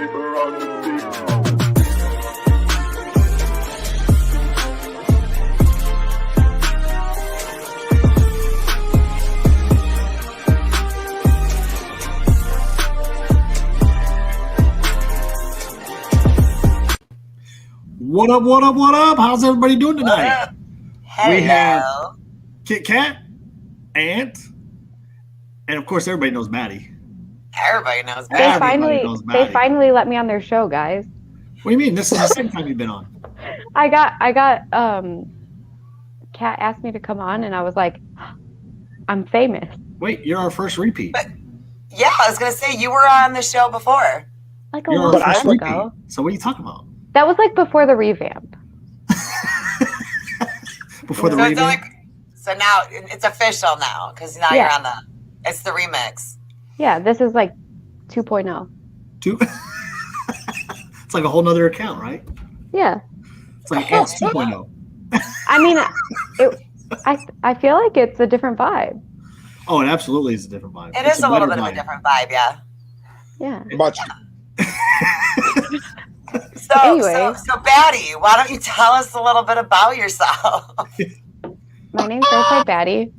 What up, what up, what up? How's everybody doing tonight? Hello. We have Kit Kat, Ant, and of course everybody knows Baddie. Everybody knows Everybody They finally let me on their show, guys. What do you mean? This is the second time you've been on. I got Kat asked me to come on and I was like, I'm famous. Wait, you're our first repeat. Yeah, I was gonna say you were on the show before. Like a long time ago. So what are you talking about? That was like before the revamp. Before the revamp? So now it's official now because now you're on it's the remix. Yeah, this is like 2.0. It's like a whole nother account, right? Yeah. It's like Ant's 2.0. I mean, I feel like it's a different vibe. Oh, it absolutely is a different vibe. It is a little bit of a different vibe, yeah. Yeah. Much. Anyway. So Baddie, why don't you tell us a little bit about yourself? My name's Rightside Baddie.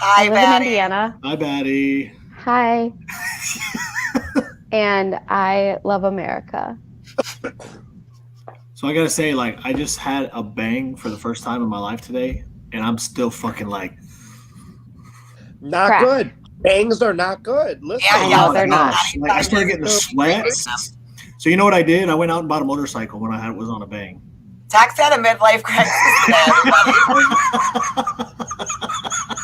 Hi, I live in Indiana. Hi, Baddie. Hi. And I love America. So I gotta say, like, I just had a bang for the first time in my life today, and I'm still fucking like, not crap. Good. Bangs are not good. Listen, No, they're not. Like, I started getting the sweats. So you know what I did? I went out and bought a motorcycle when I was on a bang. Tex had a midlife crisis today, everybody.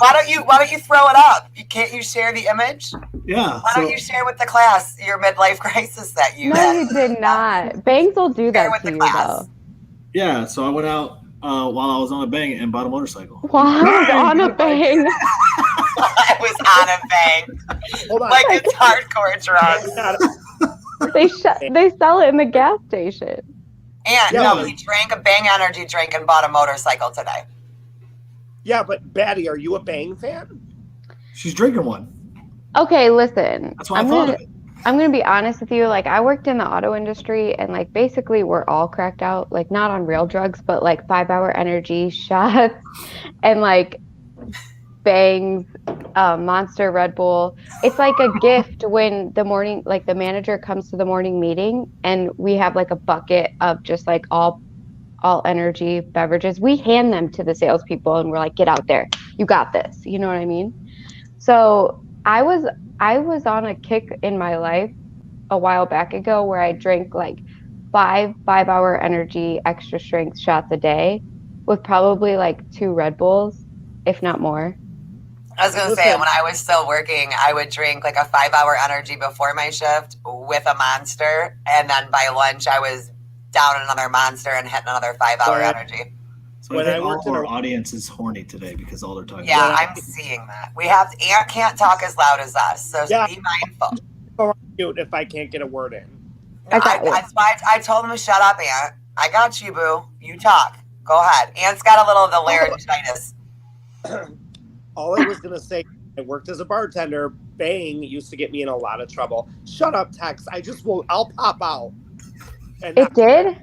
Why don't you throw it up? Can't you share the image? Yeah. Why don't you share with the class your midlife crisis that you No, had? you did not. Bangs will do that to you, though. Yeah, so I went out while I was on a bang and bought a motorcycle. While I was on a bang. I was on a bang. Hold on. Like it's hardcore drugs. They sell it in the gas station. And no, he drank a Bang energy drink and bought a motorcycle today. Yeah, but Baddie, are you a Bang fan? She's drinking one. Okay, listen. That's why I thought of it. I'm going to be honest with you. Like, I worked in the auto industry, and, like, basically we're all cracked out. Like, not on real drugs, but, like, 5-hour energy shots and, like, Bangs, Monster, Red Bull. It's like a gift when the manager comes to the morning meeting, and we have, like, a bucket of just, like, all energy beverages. We hand them to the salespeople, and we're like, get out there. You got this. You know what I mean? So I was on a kick in my life a while back ago where I drank like 5-hour energy extra strength shots a day with probably like 2 Red Bulls, if not more. I was going to say, when I was still working, I would drink like a 5-hour energy before my shift with a Monster. And then by lunch, I was down another Monster and hitting another 5-hour energy. So I think all our audience is horny today because all they're talking about. about. I'm seeing that. Ant can't talk as loud as us, so be mindful. If I can't get a word in. No, that's why I told him to shut up, Ant. I got you, boo. You talk. Go ahead. Ant's got a little of the laryngitis. All I was going to say, I worked as a bartender. Bang used to get me in a lot of trouble. Shut up, Tex. I'll pop out. It did?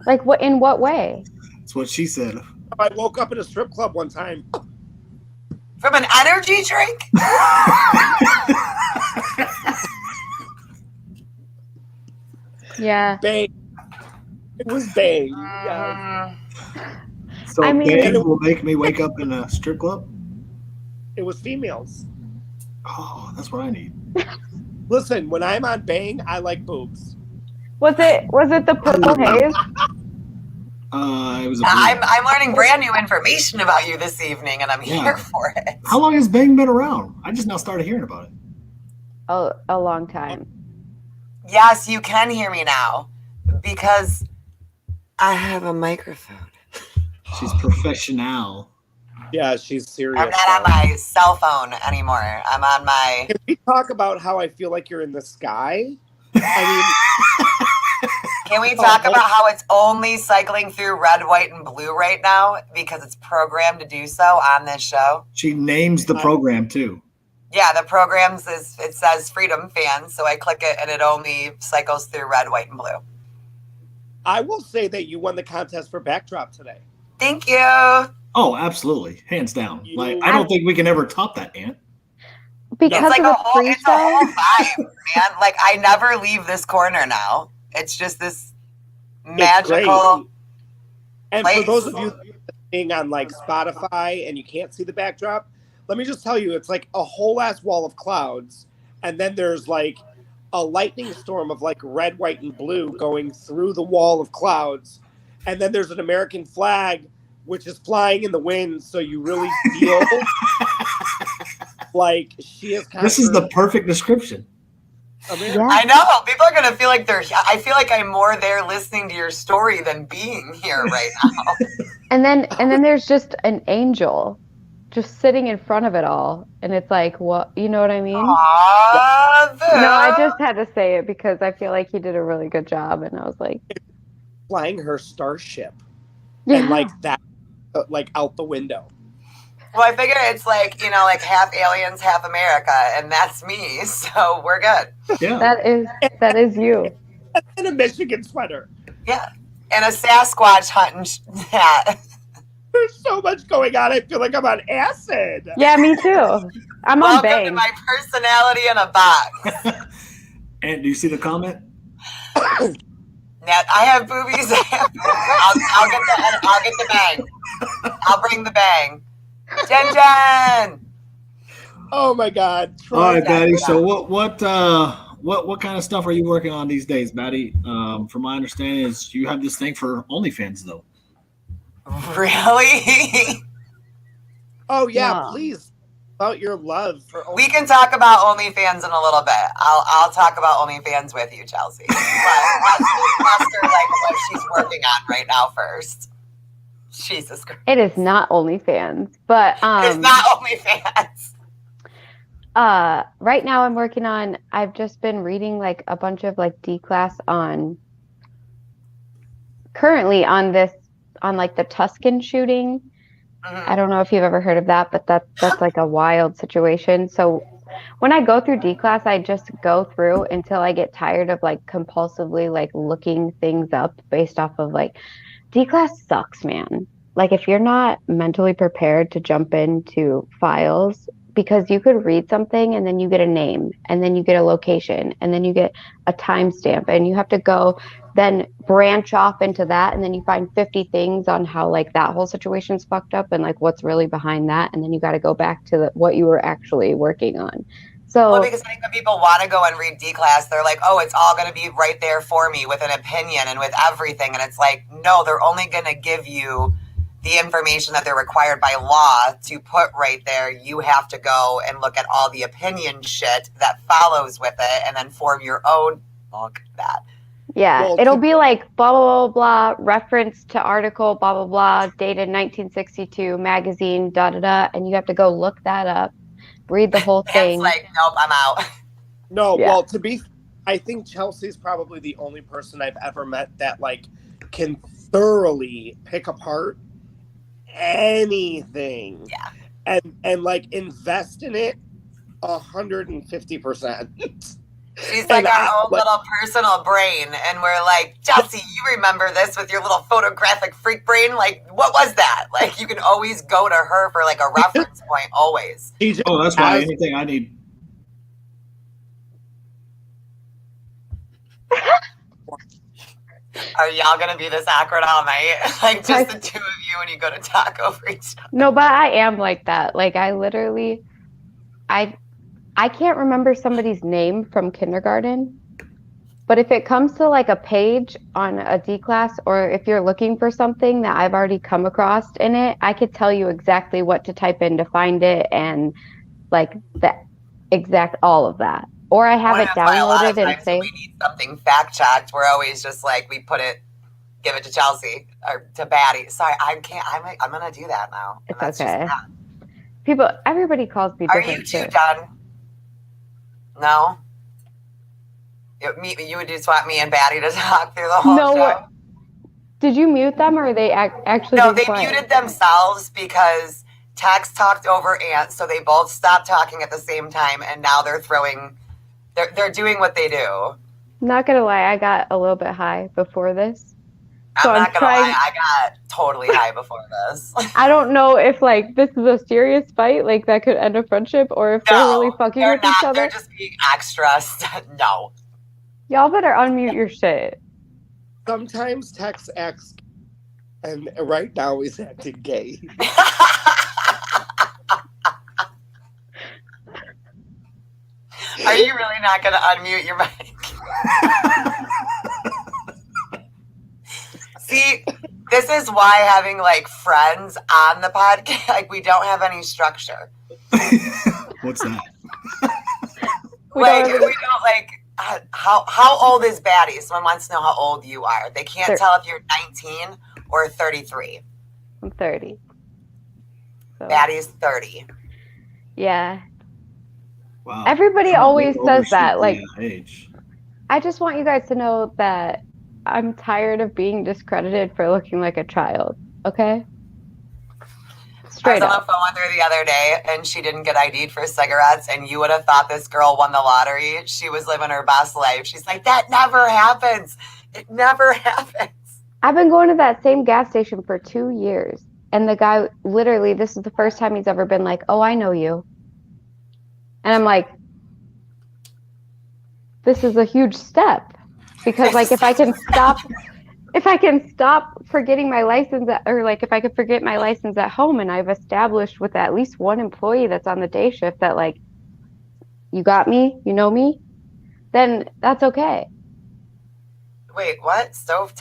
Like, what? In what way? That's what she said. I woke up in a strip club one time. From an energy drink? Yeah. Bang. It was Bang. Yeah. So Bang will make me wake up in a strip club? It was females. Oh, that's what I need. Listen, when I'm on Bang, I like boobs. Was it the purple haze? It was. I'm learning brand new information about you this evening, and I'm here for it. How long has Bang been around? I just now started hearing about it. Oh, a long time. Yes, you can hear me now because I have a microphone. She's professional. Yeah, she's serious. I'm not on my cell phone anymore. I'm on my. Can we talk about how I feel like you're in the sky? I mean. Can we talk about how it's only cycling through red, white, and blue right now because it's programmed to do so on this show? She names the program too. Yeah, the programs it says Freedom Fans, so I click it and it only cycles through red, white, and blue. I will say that you won the contest for backdrop today. Thank you. Oh, absolutely, hands down. You- Like I don't think we can ever top that, Aunt. Because It's like of the it's a freestyle. whole vibe, man. Like I never leave this corner now. It's just this magical. And place. for those of you listening on like Spotify and you can't see the backdrop, let me just tell you, it's like a whole ass wall of clouds, and then there's like a lightning storm of like red, white, and blue going through the wall of clouds, and then there's an American flag which is flying in the wind, so you really feel like she is. This is the perfect description. Yeah. I know. People are gonna feel like I feel like I'm more there listening to your story than being here right now. And then there's just an angel just sitting in front of it all. And it's like, what, you know what I mean? Aww, No, I just had to say it because I feel like he did a really good job. And I was like, flying her starship, yeah. and like that, like out the window. Well, I figure it's like, like half aliens, half America, and that's me, so we're good. Yeah. That is you. And a Michigan sweater. Yeah. And a Sasquatch hunting hat. There's so much going on. I feel like I'm on acid. Yeah, me too. I'm on Welcome to Bang. my personality in a box. And do you see the comment? Nat, I have boobies. I'll get the bang. I'll bring the bang. Jen. Oh my God. All right, Baddie. So what kind of stuff are you working on these days, Baddie? From my understanding, is you have this thing for OnlyFans, though. Really? Oh yeah, Wow. please. About your love for We can talk about OnlyFans in a little bit. I'll talk about OnlyFans with you, Chelsea. But let's discuss her like what she's working on right now first. Jesus Christ. It is not OnlyFans, but It's not OnlyFans. right now I'm working on. I've just been reading like a bunch of like D class on. Currently on like the Tuscan shooting. Mm-hmm. I don't know if you've ever heard of that, but that's like a wild situation. So when I go through D class, I just go through until I get tired of like compulsively like looking things up based off of like D class sucks, man. Like if you're not mentally prepared to jump into files, because you could read something and then you get a name and then you get a location and then you get a timestamp and you have to go then branch off into that and then you find 50 things on how like that whole situation's fucked up and like what's really behind that, and then you got to go back to what you were actually working on. So Well, because I think when people want to go and read D class, they're like, oh, it's all going to be right there for me with an opinion and with everything. And it's like, no, they're only going to give you the information that they're required by law to put right there. You have to go and look at all the opinion shit that follows with it and then form your own look at that. yeah, Well, it'll be like blah, blah, blah, blah, reference to article, blah, blah, blah, dated 1962, magazine, da, da, da. And you have to go look that up, read the whole It's thing. like, nope, I'm out. No, Yeah. well, I think Chelsea's probably the only person I've ever met that like can thoroughly pick apart anything. Yeah. And like invest in it 150%. She's like And our own little personal brain. And we're like, Chelsea, you remember this with your little photographic freak brain? Like, what was that? Like, you can always go to her for like a reference point, always. Oh, that's why anything I need. Are y'all going to be this awkward all night? Like, just the two of you when you go to talk over each other? No, but I am like that. Like I literally, I can't remember somebody's name from kindergarten, but if it comes to like a page on a D class, or if you're looking for something that I've already come across in it, I could tell you exactly what to type in to find it and like the exact all of that. Or I have it That's why a lot of downloaded and times when saved. we need something fact checked, we're always just like, we put it, give it to Chelsea or to Baddie. Sorry, I'm going to do that now. And It's that's just okay. that. Everybody calls me Are different you two shit. done? No? You would just want me and Baddie to talk through the whole No, show? did you mute them or are they actually? No, being they quiet? muted themselves because Tex talked over Ant, so they both stopped talking at the same time, and now they're doing what they do. Not gonna lie, I got a little bit high before this. So I'm not gonna lie, I got totally high before this. I don't know if like this is a serious fight, like that could end a friendship, or if they're really fucking with each other. They're just being extra. No. Y'all better unmute your shit. Sometimes Tex acts, and right now he's acting gay. Are you really not going to unmute your mic? See, this is why having like friends on the podcast, like we don't have any structure. What's that? We don't like how old is Baddie? Someone wants to know how old you are. They can't tell if you're 19 or 33. I'm 30. So. Baddie's 30. Yeah. Wow. Everybody always says that. Like, age. I just want you guys to know that I'm tired of being discredited for looking like a child. Okay? Straight I was up. on the phone with her the other day, and she didn't get ID'd for cigarettes, and you would have thought this girl won the lottery. She was living her best life. She's like, that never happens. It never happens. I've been going to that same gas station for 2 years, and the guy, literally, this is the first time he's ever been like, oh, I know you. And I'm like, this is a huge step, because like if I can stop forgetting my license or like if I could forget my license at home, and I've established with at least one employee that's on the day shift that like, you got me, you know me, then that's okay. Wait, what? Stover's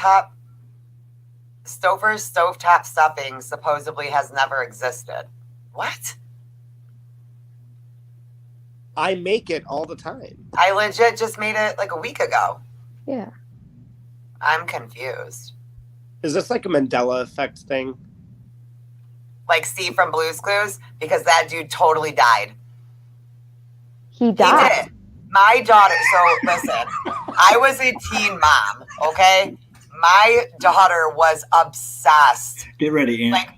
stovetop stuffing supposedly has never existed. What? I make it all the time. I legit just made it like a week ago. Yeah. I'm confused. Is this like a Mandela effect thing? Like Steve from Blue's Clues? Because that dude totally died. He died. He did. My daughter, so listen, I was a teen mom, okay? My daughter was obsessed. Get ready, Aunt. Like,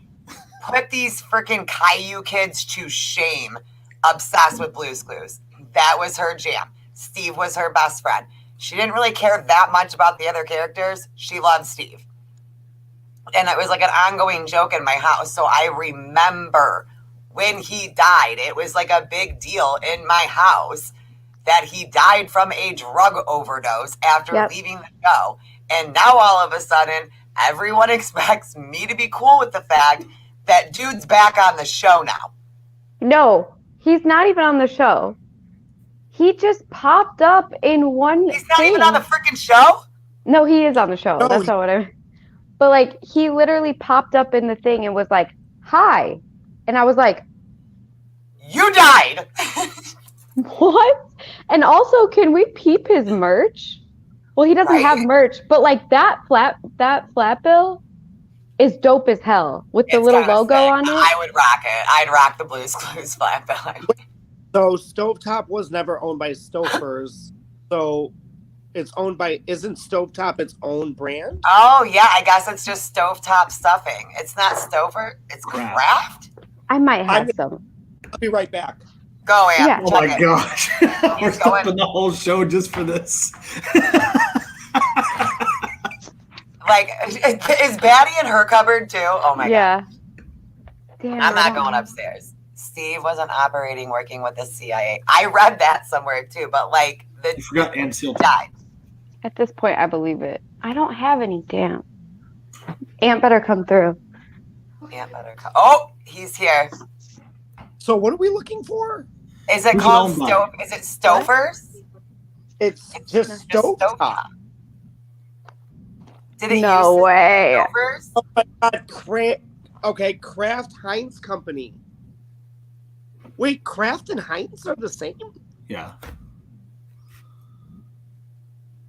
put these freaking Caillou kids to shame. Obsessed with Blue's Clues. That was her jam. Steve was her best friend. She didn't really care that much about the other characters. She loved Steve. And it was like an ongoing joke in my house. So I remember when he died, it was like a big deal in my house that he died from a drug overdose after leaving the show. And now all of a sudden, everyone expects me to be cool with the fact that dude's back on the show now. No. He's not even on the show. He just popped up in one He's not even on the freaking show? No, he is on the show. No, That's not what I mean. But, like, he literally popped up in the thing and was like, hi. And I was like, you died. what? And also, can we peep his merch? Well, he doesn't have merch, but, like, that flat bill is dope as hell with the little logo on it. I would rock it. I'd rock the Blue's Clues flat bill. So Stovetop was never owned by Stouffer's. So it's owned by, isn't Stovetop its own brand? Oh, yeah. I guess it's just stovetop stuffing. It's not Stouffer. It's Kraft. I might have some. I'll be right back. Go, Ann. Yeah. Oh my gosh. We're stopping the whole show just for this. Like, is Baddie in her cupboard too? Oh my god. Damn, I'm not going upstairs. Steve wasn't operating working with the CIA. I read that somewhere too, but like You forgot Ann Seal died. At this point, I believe it. I don't have any. Damn. Aunt better come through. Aunt better come. Oh, he's here. So what are we looking for? Is it called Stove? Is it Stouffer's? It's just Stovetop. Did it No use way. Stouffer's? Oh my god, okay, Kraft Heinz Company. Wait, Kraft and Heinz are the same? Yeah.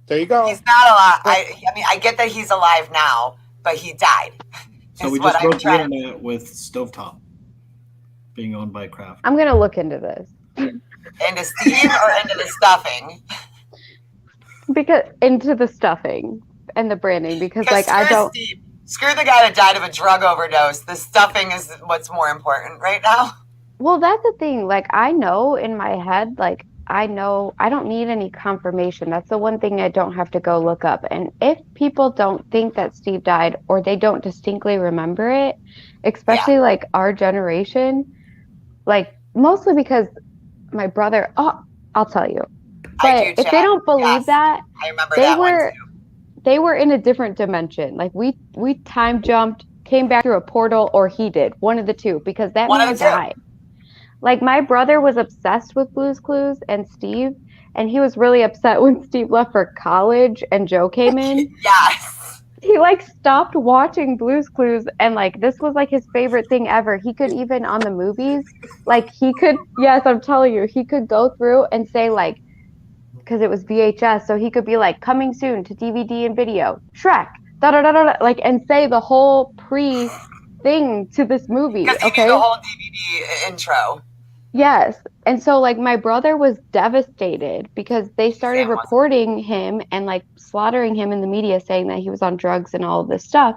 There you go. He's not alive. I mean, I get that he's alive now, but he died. So we just broke the internet with Stovetop being owned by Kraft. I'm going to look into this. Into Steve or into the stuffing? Because into the stuffing and the branding, because like I don't. Screw the guy that died of a drug overdose. The stuffing is what's more important right now. Well, that's the thing. Like, I know in my head, like, I know I don't need any confirmation. That's the one thing I don't have to go look up. And if people don't think that Steve died or they don't distinctly remember it, especially like our generation, like, mostly because my brother, I'll tell you. But if they don't believe that, I remember that one too. They were in a different dimension. Like we time jumped, came back through a portal, or he did. One of the two, because that man died. Like my brother was obsessed with Blue's Clues and Steve, and he was really upset when Steve left for college and Joe came in. Yes. He like stopped watching Blue's Clues, and like this was like his favorite thing ever. He could even on the movies, like he could, yes, I'm telling you, he could go through and say like, because it was VHS, so he could be like coming soon to DVD and video, Shrek, da da da da, like, and say the whole pre thing to this movie. Okay, the whole DVD intro. Yes, and so like my brother was devastated because they started reporting him and like slaughtering him in the media, saying that he was on drugs and all of this stuff.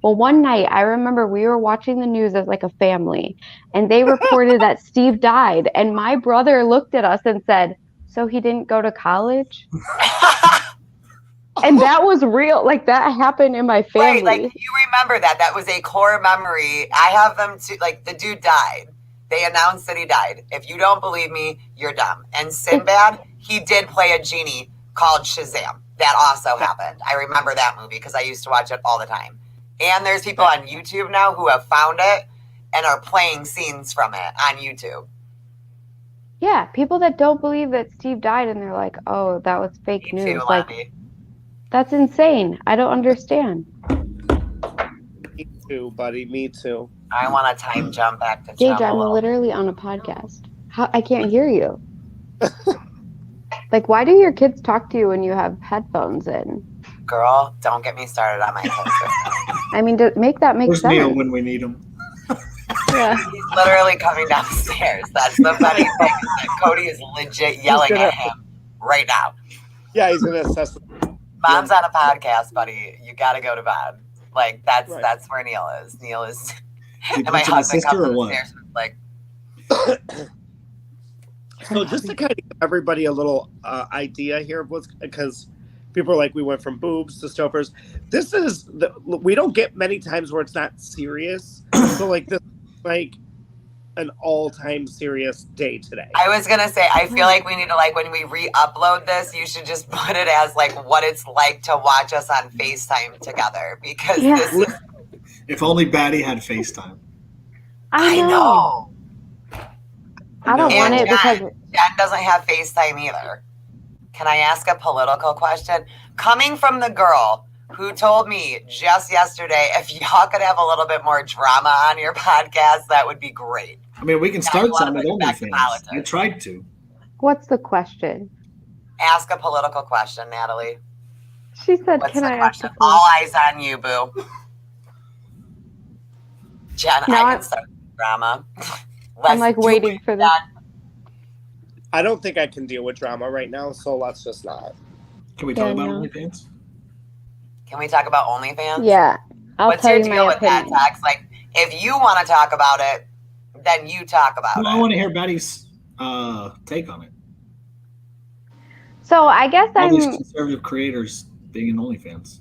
Well, one night I remember we were watching the news as like a family, and they reported that Steve died, and my brother looked at us and said, "So he didn't go to college?" And that was real. Like that happened in my family. Right, like you remember that. That was a core memory. I have them too. Like the dude died. They announced that he died. If you don't believe me, you're dumb. And Sinbad, he did play a genie called Shazam. That also happened. I remember that movie because I used to watch it all the time. And there's people on YouTube now who have found it and are playing scenes from it on YouTube. Yeah, people that don't believe that Steve died and they're like, "Oh, that was fake news." Too, like, that's insane. I don't understand. Me too, buddy. Me too. I want to time jump back to Gage, I'm literally on a podcast. I can't hear you. Like, why do your kids talk to you when you have headphones in? Girl, don't get me started on my kids. I mean, make that make sense. Neil when we need him. Yeah. He's literally coming downstairs. That's the funny thing. That Cody is legit yelling at him right now. Yeah, he's going to assess. Mom's on a podcast, buddy. You got to go to bed. Like, that's where Neil is. Neil is... And my husband comes upstairs like... So just to kind of give everybody a little idea here of what's... Because people are like, we went from boobs to stoppers. This is... we don't get many times where it's not serious. So, like, this like an all-time serious day today. I was going to say, I feel like we need to, like, when we re-upload this, you should just put it as, like, what it's like to watch us on FaceTime together. Because this is... If only Baddie had FaceTime. I know. I don't want it because Jen doesn't have FaceTime either. Can I ask a political question? Coming from the girl who told me just yesterday, if y'all could have a little bit more drama on your podcast, that would be great. I mean, we can start some with OnlyFans. I tried to. What's the question? Ask a political question, Natalie. She said, "Can I ask?" All eyes on you, boo. Jen, I can start drama. I'm like waiting for that. I don't think I can deal with drama right now, so let's just not. Can we talk about OnlyFans? Can we talk about OnlyFans? Yeah. What's your deal with that, Tex? Like, if you want to talk about it, then you talk about it. I want to hear Baddie's take on it. So I guess all these conservative creators being in OnlyFans.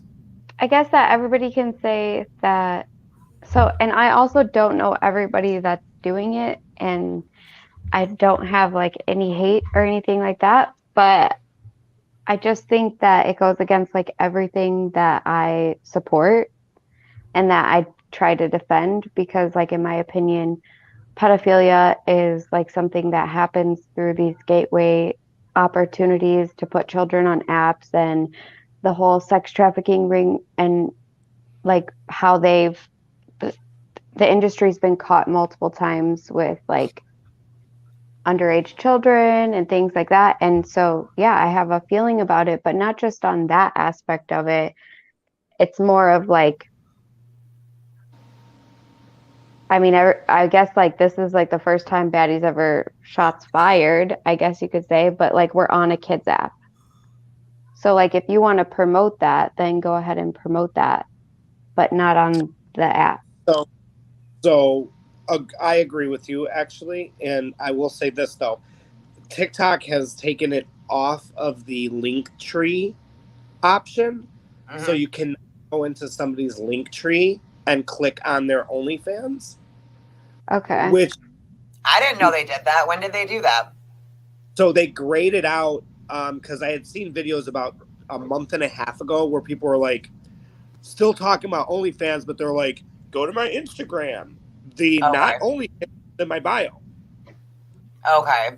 I guess that everybody can say that. So, and I also don't know everybody that's doing it, and I don't have like any hate or anything like that, but I just think that it goes against like everything that I support and that I try to defend, because like in my opinion, pedophilia is like something that happens through these gateway opportunities to put children on apps, and the whole sex trafficking ring, and like how the industry's been caught multiple times with like underage children and things like that. And so, yeah, I have a feeling about it, but not just on that aspect of it. It's more of like, I mean, I guess like this is like the first time Baddie's ever shots fired, I guess you could say, but like we're on a kids app. So like if you want to promote that, then go ahead and promote that. but not on the app. So I agree with you actually, and I will say this though: TikTok has taken it off of the link tree option, so you can go into somebody's link tree and click on their OnlyFans. Okay. Which I didn't know they did that. When did they do that? so they graded out because I had seen videos about a month and a half ago where people were like still talking about OnlyFans, but they're like, go to my Instagram. The not OnlyFans in my bio. Okay.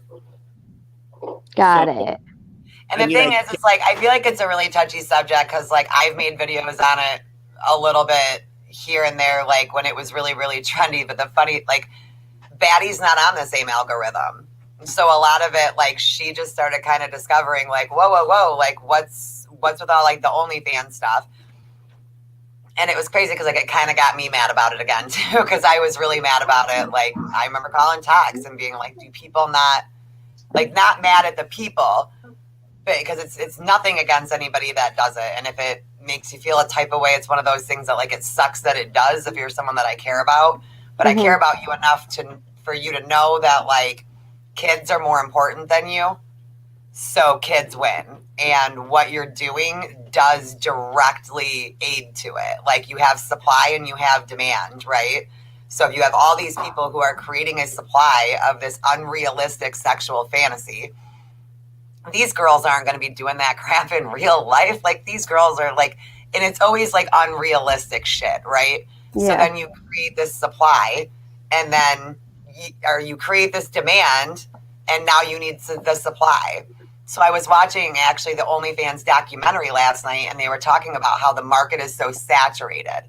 Got So- it. And the thing is, it's like, I feel like it's a really touchy subject because, like, I've made videos on it a little bit here and there, like, when it was really, really trendy. But the funny, like, Baddie's not on the same algorithm. So a lot of it, like, she just started kind of discovering, like, whoa, like, what's with all, like, the OnlyFans stuff. And it was crazy because, like, it kind of got me mad about it again, too, because I was really mad about it. Like, I remember calling Tox and being like, do people not mad at the people, because it's nothing against anybody that does it. And if it makes you feel a type of way, it's one of those things that, like, it sucks that it does if you're someone that I care about. But I care about you enough for you to know that, like, kids are more important than you. So kids win. And what you're doing does directly aid to it. Like, you have supply and you have demand, right? So if you have all these people who are creating a supply of this unrealistic sexual fantasy, these girls aren't going to be doing that crap in real life. Like, these girls are like, and it's always like unrealistic shit, right? Yeah. So then you create this supply, and then you create this demand, and now you need the supply. So I was watching actually the OnlyFans documentary last night, and they were talking about how the market is so saturated.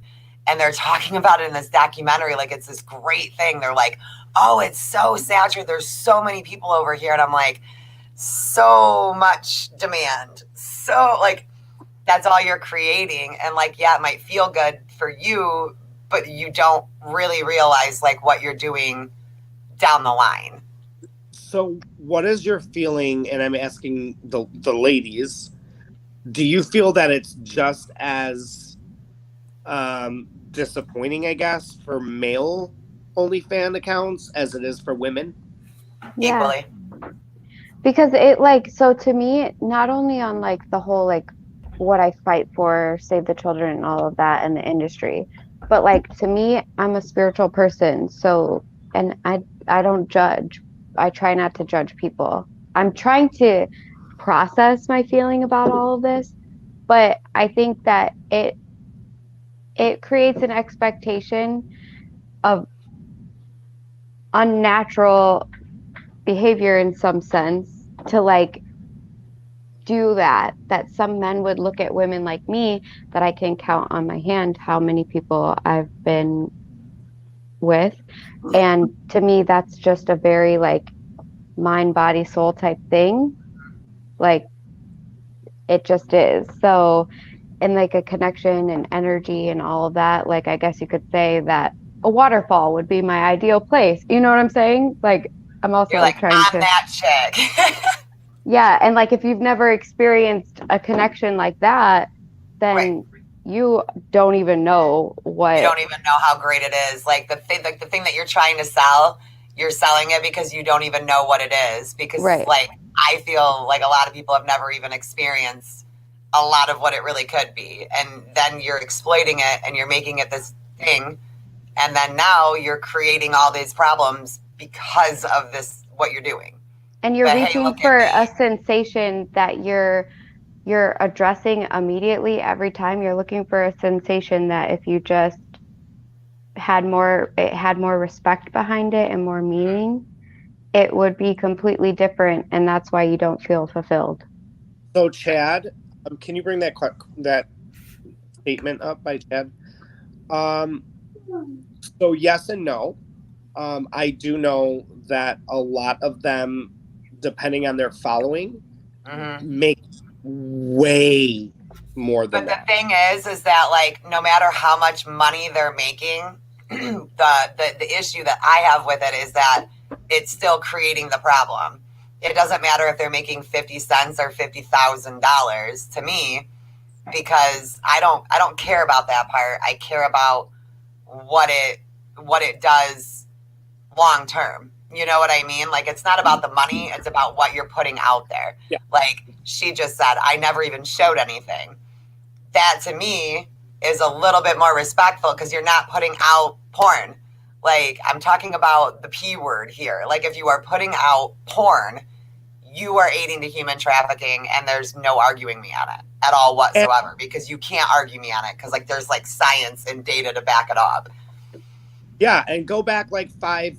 And they're talking about it in this documentary like it's this great thing. They're like, oh, it's so saturated. There's so many people over here. And I'm like, so much demand. So, like, that's all you're creating. And, like, yeah, it might feel good for you, but you don't really realize, like, what you're doing down the line. So what is your feeling, and I'm asking the ladies, do you feel that it's just as disappointing, I guess, for male OnlyFans accounts as it is for women? Yeah. Equally. Because it, like, so to me, not only on, like, the whole, like, what I fight for, save the children and all of that in the industry, but, like, to me, I'm a spiritual person. So, and I don't judge. I try not to judge people. I'm trying to process my feeling about all of this, but I think that it creates an expectation of unnatural behavior in some sense to, like, do that some men would look at women like me, that I can count on my hand how many people I've been with. And to me, that's just a very, like, mind, body, soul type thing. Like, it just is. So, and like a connection and energy and all of that, like, I guess you could say that a waterfall would be my ideal place. You know what I'm saying? Like, I'm also You're like, trying I'm to that chick. Yeah, and, like, if you've never experienced a connection like that, then you don't even know what. You don't even know how great it is. Like, the thing that you're trying to sell, you're selling it because you don't even know what it is. Because, like, I feel like a lot of people have never even experienced a lot of what it really could be. And then you're exploiting it and you're making it this thing. And then now you're creating all these problems because of this, what you're doing. And you're reaching for a sensation that you're addressing immediately every time. You're looking for a sensation that if you just had more respect behind it and more meaning, it would be completely different. And that's why you don't feel fulfilled. So Chad, can you bring that statement up by Chad? So yes and no. I do know that a lot of them, depending on their following, make way more than that. But the thing is that, like, no matter how much money they're making, the issue that I have with it is that it's still creating the problem. It doesn't matter if they're making 50 cents or $50,000. To me, because I don't care about that part. I care about what it does long term. You know what I mean? Like, it's not about the money, it's about what you're putting out there. Yeah. Like she just said, I never even showed anything. That to me is a little bit more respectful because you're not putting out porn. Like, I'm talking about the P word here. Like, if you are putting out porn, you are aiding to human trafficking, and there's no arguing me on it at all whatsoever, because you can't argue me on it because, like, there's like science and data to back it up. Yeah, and go back like 5-8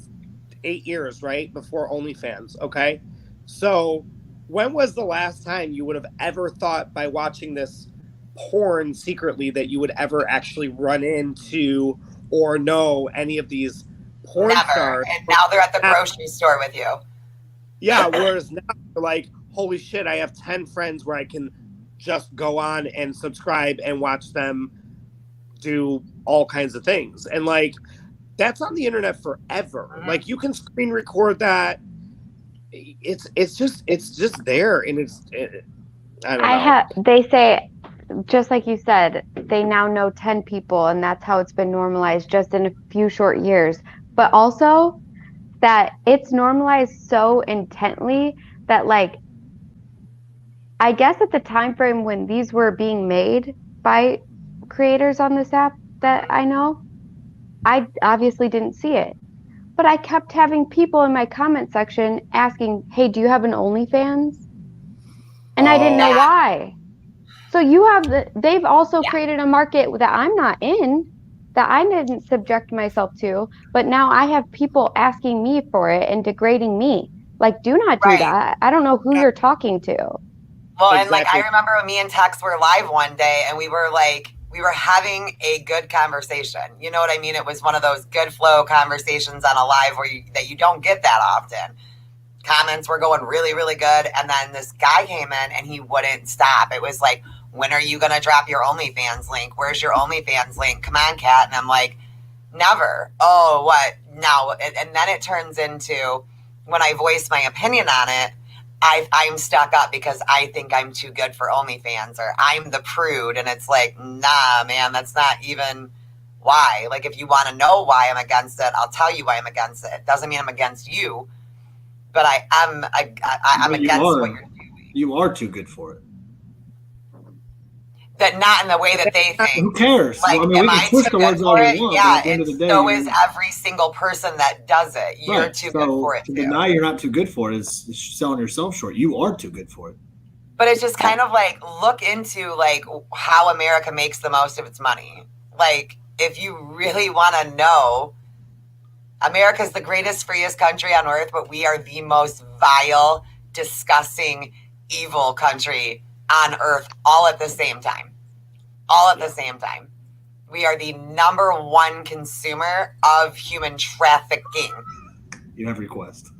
years, right, before OnlyFans. Okay, so when was the last time you would have ever thought by watching this porn secretly that you would ever actually run into or know any of these porn Never. stars? And now they're at the grocery store with you. Yeah, whereas now you're like, holy shit, I have 10 friends where I can just go on and subscribe and watch them do all kinds of things. And like, that's on the internet forever. Mm-hmm. Like, you can screen record that. It's just there, and I don't know. They say, just like you said, they now know 10 people, and that's how it's been normalized just in a few short years. But also that it's normalized so intently that, like, I guess at the time frame when these were being made by creators on this app that I know, I obviously didn't see it. But I kept having people in my comment section asking, hey, do you have an OnlyFans? And I didn't know why. So they've also created a market that I'm not in, that I didn't subject myself to, but now I have people asking me for it and degrading me. Like, do not do that. I don't know who you're talking to. Well, exactly. And like, I remember when me and Tex were live one day, and we were having a good conversation. You know what I mean? It was one of those good flow conversations on a live that you don't get that often. Comments were going really, really good. And then this guy came in and he wouldn't stop. It was like, when are you going to drop your OnlyFans link? Where's your OnlyFans link? Come on, Kat. And I'm like, never. Oh, what? No. And then it turns into, when I voice my opinion on it, I'm stuck up because I think I'm too good for OnlyFans, or I'm the prude. And it's like, nah, man, that's not even why. Like, if you want to know why I'm against it, I'll tell you why I'm against it. It doesn't mean I'm against you, but I'm against what you're doing. You are too good for it. That not in the way that they think. Who cares? Like, well, I mean, we can twist the words all we want. Yeah, at the end of the day, so is every single person that does it. You're too good for it. To deny you're not too good for it is selling yourself short. You are too good for it. But it's just kind of like, look into like how America makes the most of its money. Like, if you really want to know, America's the greatest, freest country on earth, but we are the most vile, disgusting, evil country on earth, all at the same time. All at the same time. We are the number one consumer of human trafficking. You have request.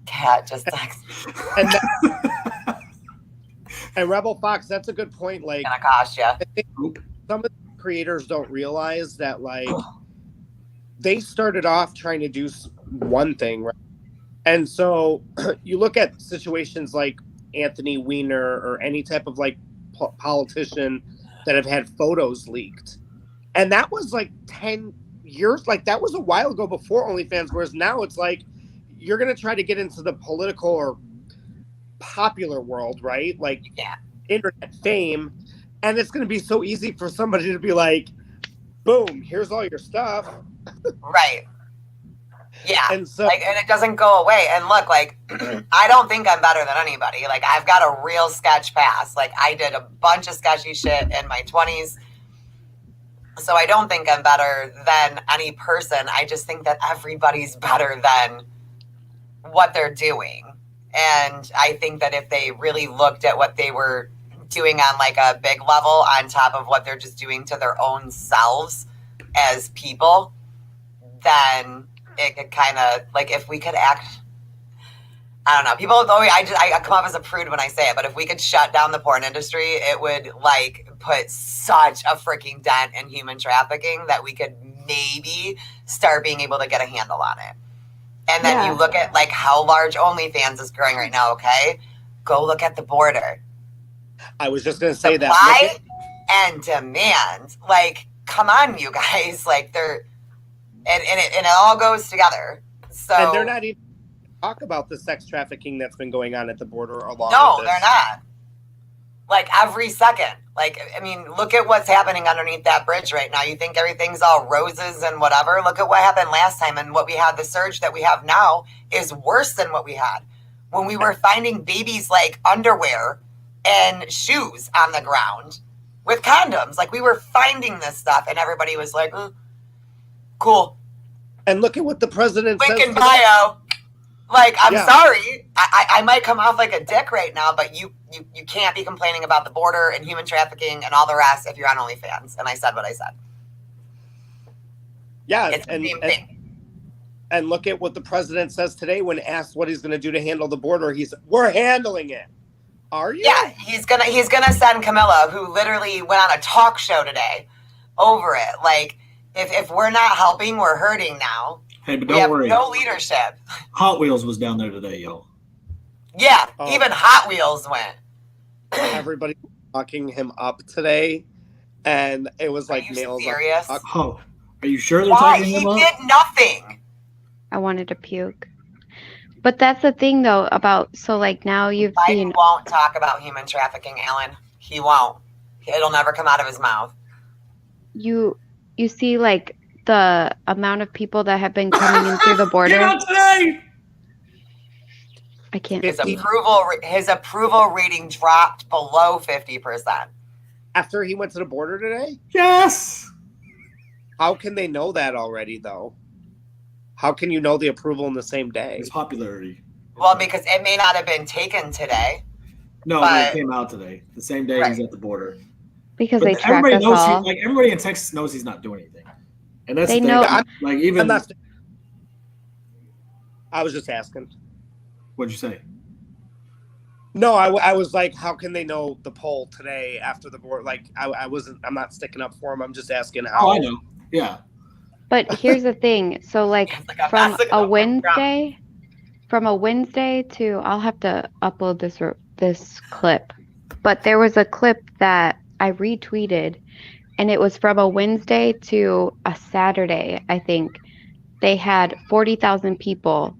Cat just text. And Rebel Fox, that's a good point. Like, gonna cost you. I think some of the creators don't realize that, like, they started off trying to do one thing, right? And so you look at situations like Anthony Weiner or any type of like politician that have had photos leaked, and that was like 10 years, like that was a while ago before OnlyFans, whereas now it's like you're gonna try to get into the political or popular world, right? Like, internet fame, and it's gonna be so easy for somebody to be like, boom, here's all your stuff. Right. Yeah. And so, like, and it doesn't go away. And look, like, I don't think I'm better than anybody. Like, I've got a real sketch past. Like, I did a bunch of sketchy shit in my 20s. So I don't think I'm better than any person. I just think that everybody's better than what they're doing. And I think that if they really looked at what they were doing on like a big level on top of what they're just doing to their own selves as people, then it could kind of, like, if we could act, I don't know, people always, I come off as a prude when I say it, but if we could shut down the porn industry, it would like put such a freaking dent in human trafficking that we could maybe start being able to get a handle on it. And then you look at like how large OnlyFans is growing right now. Okay, go look at the border. I was just going to say supply and demand. Like, come on, you guys. Like, and it all goes together. So, and they're not even talk about the sex trafficking that's been going on at the border along no, with this. they're not. Like, every second. Like, I mean, look at what's happening underneath that bridge right now. You think everything's all roses and whatever? Look at what happened last time, and what we had, the surge that we have now is worse than what we had when we were finding babies like underwear and shoes on the ground with condoms. Like, we were finding this stuff, and everybody was like, cool. And look at what the president Link says in bio. Like, I'm Yeah. sorry. I might come off like a dick right now, but you can't be complaining about the border and human trafficking and all the rest if you're on OnlyFans. And I said what I said. Yeah, It's the same thing. And look at what the president says today when asked what he's going to do to handle the border. We're handling it. Are you? Yeah, he's gonna send Camilla, who literally went on a talk show today, over it. Like, if we're not helping, we're hurting now. Hey, but We don't have worry. no leadership. Hot Wheels was down there today, yo. Yeah, Oh. even Hot Wheels went. Everybody talking him up today, and it was like you nails serious? up. Oh, are you sure they're Why? talking He him up? did nothing. I wanted to puke. But that's the thing though about, so like now you've Biden seen, won't talk about human trafficking, Ellen. He won't. It'll never come out of his mouth. you see like the amount of people that have been coming in through the Get border. out today! I can't. His He- approval rating dropped below 50%. After he went to the border today? Yes! How can they know that already, though? How can you know the approval in the same day? His popularity. Well, because it may not have been taken today. No, but but- it came out today. The same day Right. he's at the border. Because But they track everybody us knows all. like everybody in Texas knows he's not doing anything. And that's They the thing. know- Like even I'm not. I was just asking. what'd you say? No, I was like, how can they know the poll today after the board? Like, I'm not sticking up for him. I'm just asking how. Oh, I know. Yeah. But here's the thing. So like It's like, I'm from not sticking a up for him. Wednesday to, I'll have to upload this clip. But there was a clip that I retweeted, and it was from a Wednesday to a Saturday, I think. They had 40,000 people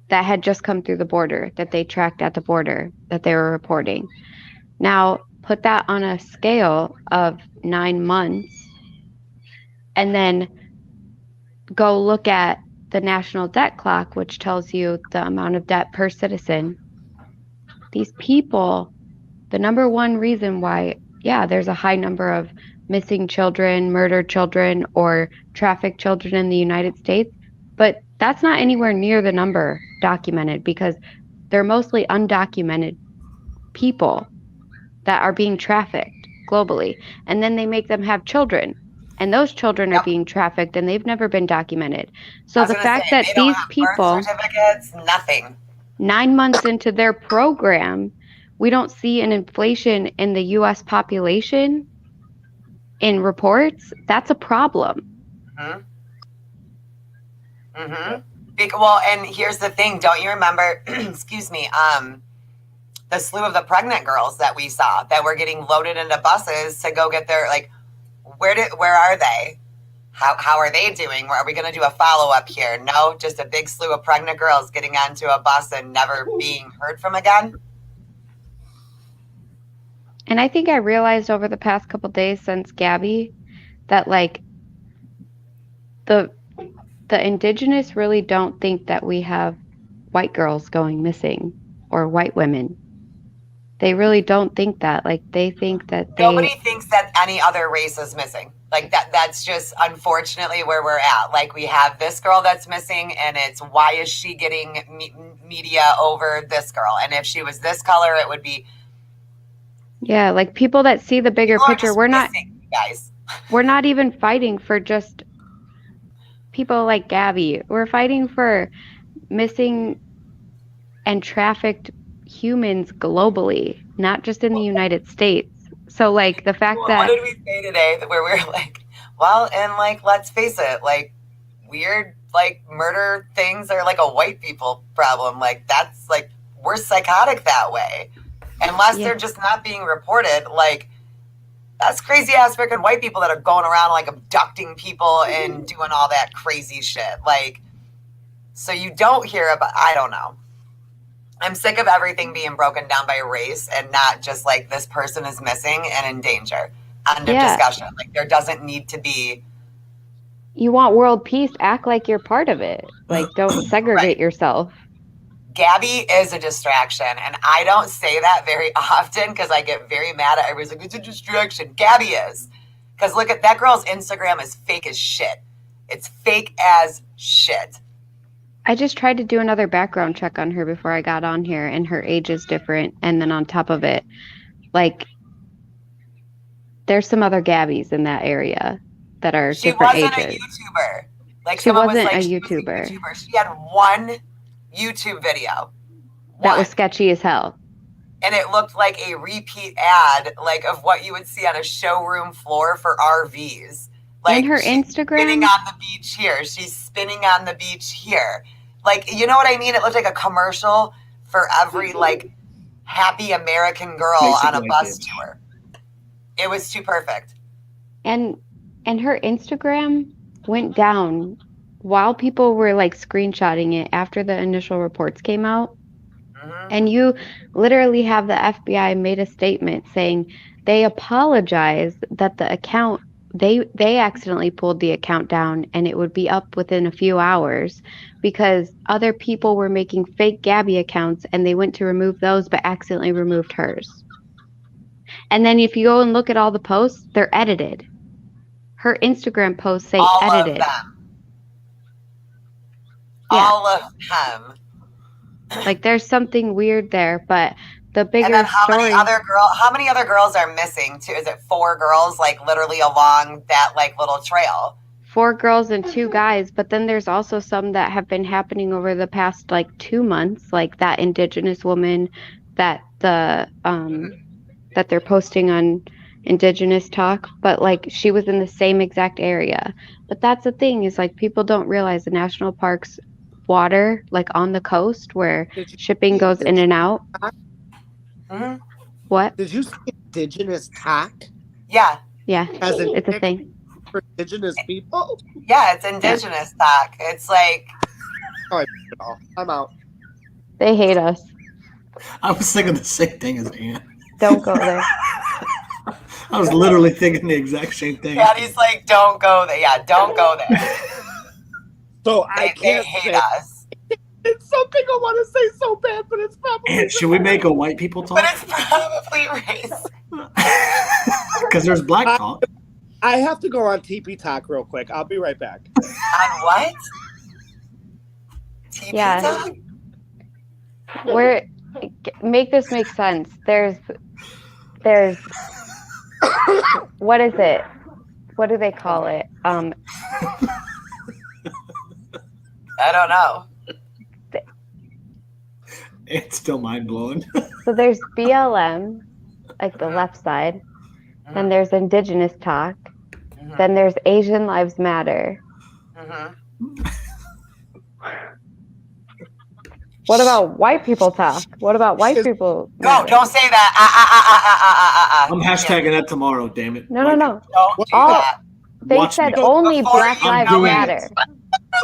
that had just come through the border, that they tracked at the border, that they were reporting. Now, put that on a scale of 9 months, and then go look at the national debt clock, which tells you the amount of debt per citizen. These people, the number one reason why, yeah, there's a high number of missing children, murdered children, or trafficked children in the United States, but that's not anywhere near the number documented, because they're mostly undocumented people that are being trafficked globally. And then they make them have children. And those children are Yep. being trafficked, and they've never been documented. I So was the gonna fact say, that they don't these have birth people, certificates, nothing. 9 months into their program, we don't see an inflation in the U.S. population in reports, that's a problem. Well, and here's the thing. Don't you remember, excuse me, the slew of the pregnant girls that we saw that were getting loaded into buses to go get their, like, where are they? How are they doing? Are we going to do a follow-up here? No, just a big slew of pregnant girls getting onto a bus and never being heard from again? And I think I realized over the past couple days since Gabby that like the indigenous really don't think that we have white girls going missing or white women. They really don't think that. Like they think that Nobody thinks that any other race is missing. Like that's just unfortunately where we're at. Like we have this girl that's missing, and it's why is she getting media over this girl? And if she was this color, it would be. Yeah, like people that see the bigger People are picture. just We're not missing, guys. we're not even fighting for just people like Gabby. We're fighting for missing and trafficked humans globally, not just in the United States. So like the fact Well, that what did we say today where we were like, well, and like let's face it, like weird like murder things are like a white people problem. Like that's like we're psychotic that way. Unless Yeah. they're just not being reported, like That's crazy ass freaking white people that are going around like abducting people and doing all that crazy shit. Like, so you don't hear about, I don't know. I'm sick of everything being broken down by race and not just like this person is missing and in danger. End of discussion. Like, there doesn't need to be. You want world peace, act like you're part of it. Like, don't segregate yourself. Gabby is a distraction, and I don't say that very often because I get very mad at everybody's like, it's a distraction. Gabby is. Because look at that girl's Instagram is fake as shit. It's fake as shit. I just tried to do another background check on her before I got on here, and her age is different. And then on top of it, like, there's some other Gabbies in that area that are different ages. She wasn't a YouTuber. Like, she wasn't was like, a she YouTuber. Was a YouTuber. She had one YouTube video. That was sketchy as hell. And it looked like a repeat ad, like of what you would see on a showroom floor for RVs. Like, and her she's Instagram spinning on the beach here. She's spinning on the beach here. Like, you know what I mean? It looked like a commercial for every like happy American girl Basically, on a bus tour. It was too perfect. And her Instagram went down while people were like screenshotting it after the initial reports came out. Mm-hmm. And you literally have the FBI made a statement saying they apologize that the account, they accidentally pulled the account down and it would be up within a few hours because other people were making fake Gabby accounts and they went to remove those but accidentally removed hers. And then if you go and look at all the posts, they're edited. Her Instagram posts say all edited. Of them. Yeah. All of them. Like, there's something weird there, but the bigger and then how story. How many other girls are missing too? Is it 4 girls, like literally along that like little trail? 4 girls and 2 guys, but then there's also some that have been happening over the past like 2 months, like that Indigenous woman that that they're posting on Indigenous Talk, but like she was in the same exact area. But that's the thing, is like people don't realize the national parks water, like on the coast where shipping goes in and out. Mm-hmm. What? Did you say Indigenous Talk? Yeah. Yeah. As in it's a thing. For Indigenous people? Yeah, it's Indigenous Talk. It's like. Oh, I'm out. They hate us. I was thinking the same thing as Ann. Don't go there. I was literally thinking the exact same thing. Baddie's like, don't go there. Yeah, don't go there. So I can't hate say us. It's something I want to say so bad, but it's probably. And should we make a white people talk? But it's probably race. Because there's black talk. I have to go on TP Talk real quick. I'll be right back. On what? TP Talk? Where make this make sense. There's what is it? What do they call it? I don't know. It's still mind blowing. So there's BLM, like the left side. Then there's Indigenous Talk. Then there's Asian Lives Matter. What about white people talk? What about white people? No, don't say that. I'm hashtagging that tomorrow, damn it. No. Don't do that. They said only Black Lives Matter.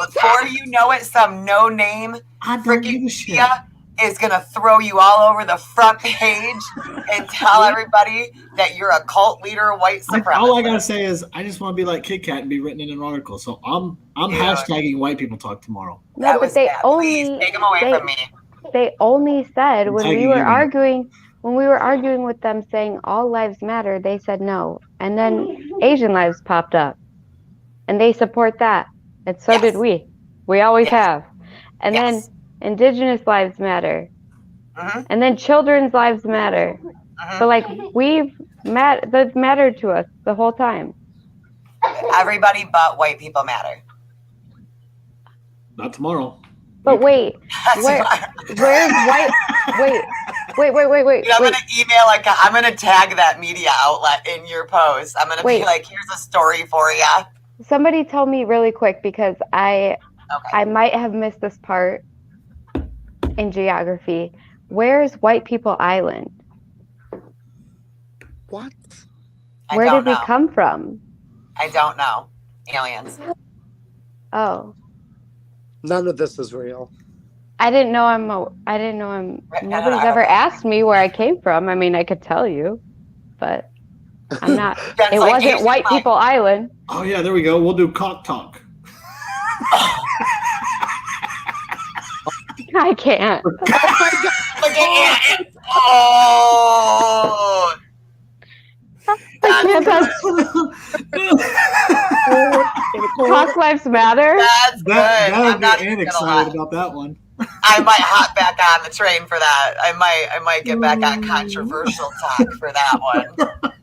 Before you know it, some no-name freaking media is going to throw you all over the front page and tell everybody that you're a cult leader, white supremacist. All I got to say is I just want to be like Kit Kat and be written in an article. So I'm hashtagging white people talk tomorrow. No, but they only Please take them away from me. They only said when we were arguing with them saying all lives matter, they said no. And then Asian lives popped up. And they support that. And so did we. We always have. And then Indigenous lives matter. And then children's lives matter. So like that's mattered to us the whole time. Everybody but white people matter. Not tomorrow. But wait, where's white? Wait. I'm gonna email I'm gonna tag that media outlet in your post. I'm gonna be like, here's a story for you. Somebody tell me really quick because I might have missed this part in Where don't did we know. come from? I don't know. Aliens. Oh, None of this is real. I didn't know nobody's ever asked me where I came from. I mean, I could tell you, but I'm not. Jen's It like, wasn't Asian White Mike. People Island. Oh yeah, there we go. We'll do cock talk. I can't. Look at it. Oh. Talk Lives Matter. That's good. That'll I'm not get even Ann gonna lie. excited about that one. I might hop back on the train for that. I might get back on controversial talk for that one.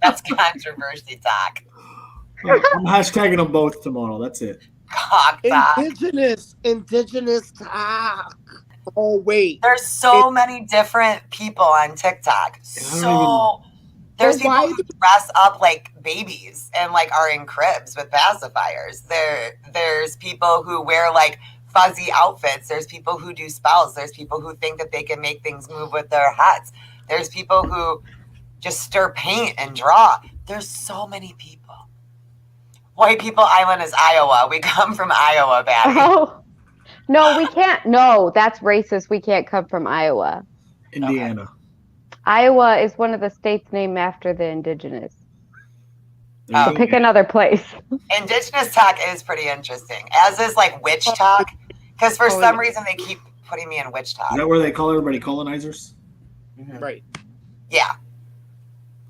That's controversy talk. I'm hashtagging them both tomorrow. That's it. Cock talk. Indigenous talk. Oh wait, There's so many different people on TikTok. So there's people who dress up like babies and like are in cribs with pacifiers. There's people who wear like fuzzy outfits. There's people who do spells. There's people who think that they can make things move with their hats. There's people who just stir paint and draw. There's so many people. White People Island is Iowa. We come from Iowa, Baddie. Oh, no, we can't. No, that's racist. We can't come from Iowa. Indiana. Okay. Iowa is one of the states named after the indigenous. So pick another place. Indigenous talk is pretty interesting, as is like witch talk, because for some reason they keep putting me in witch talk. Is that where they call everybody colonizers? Right. Yeah.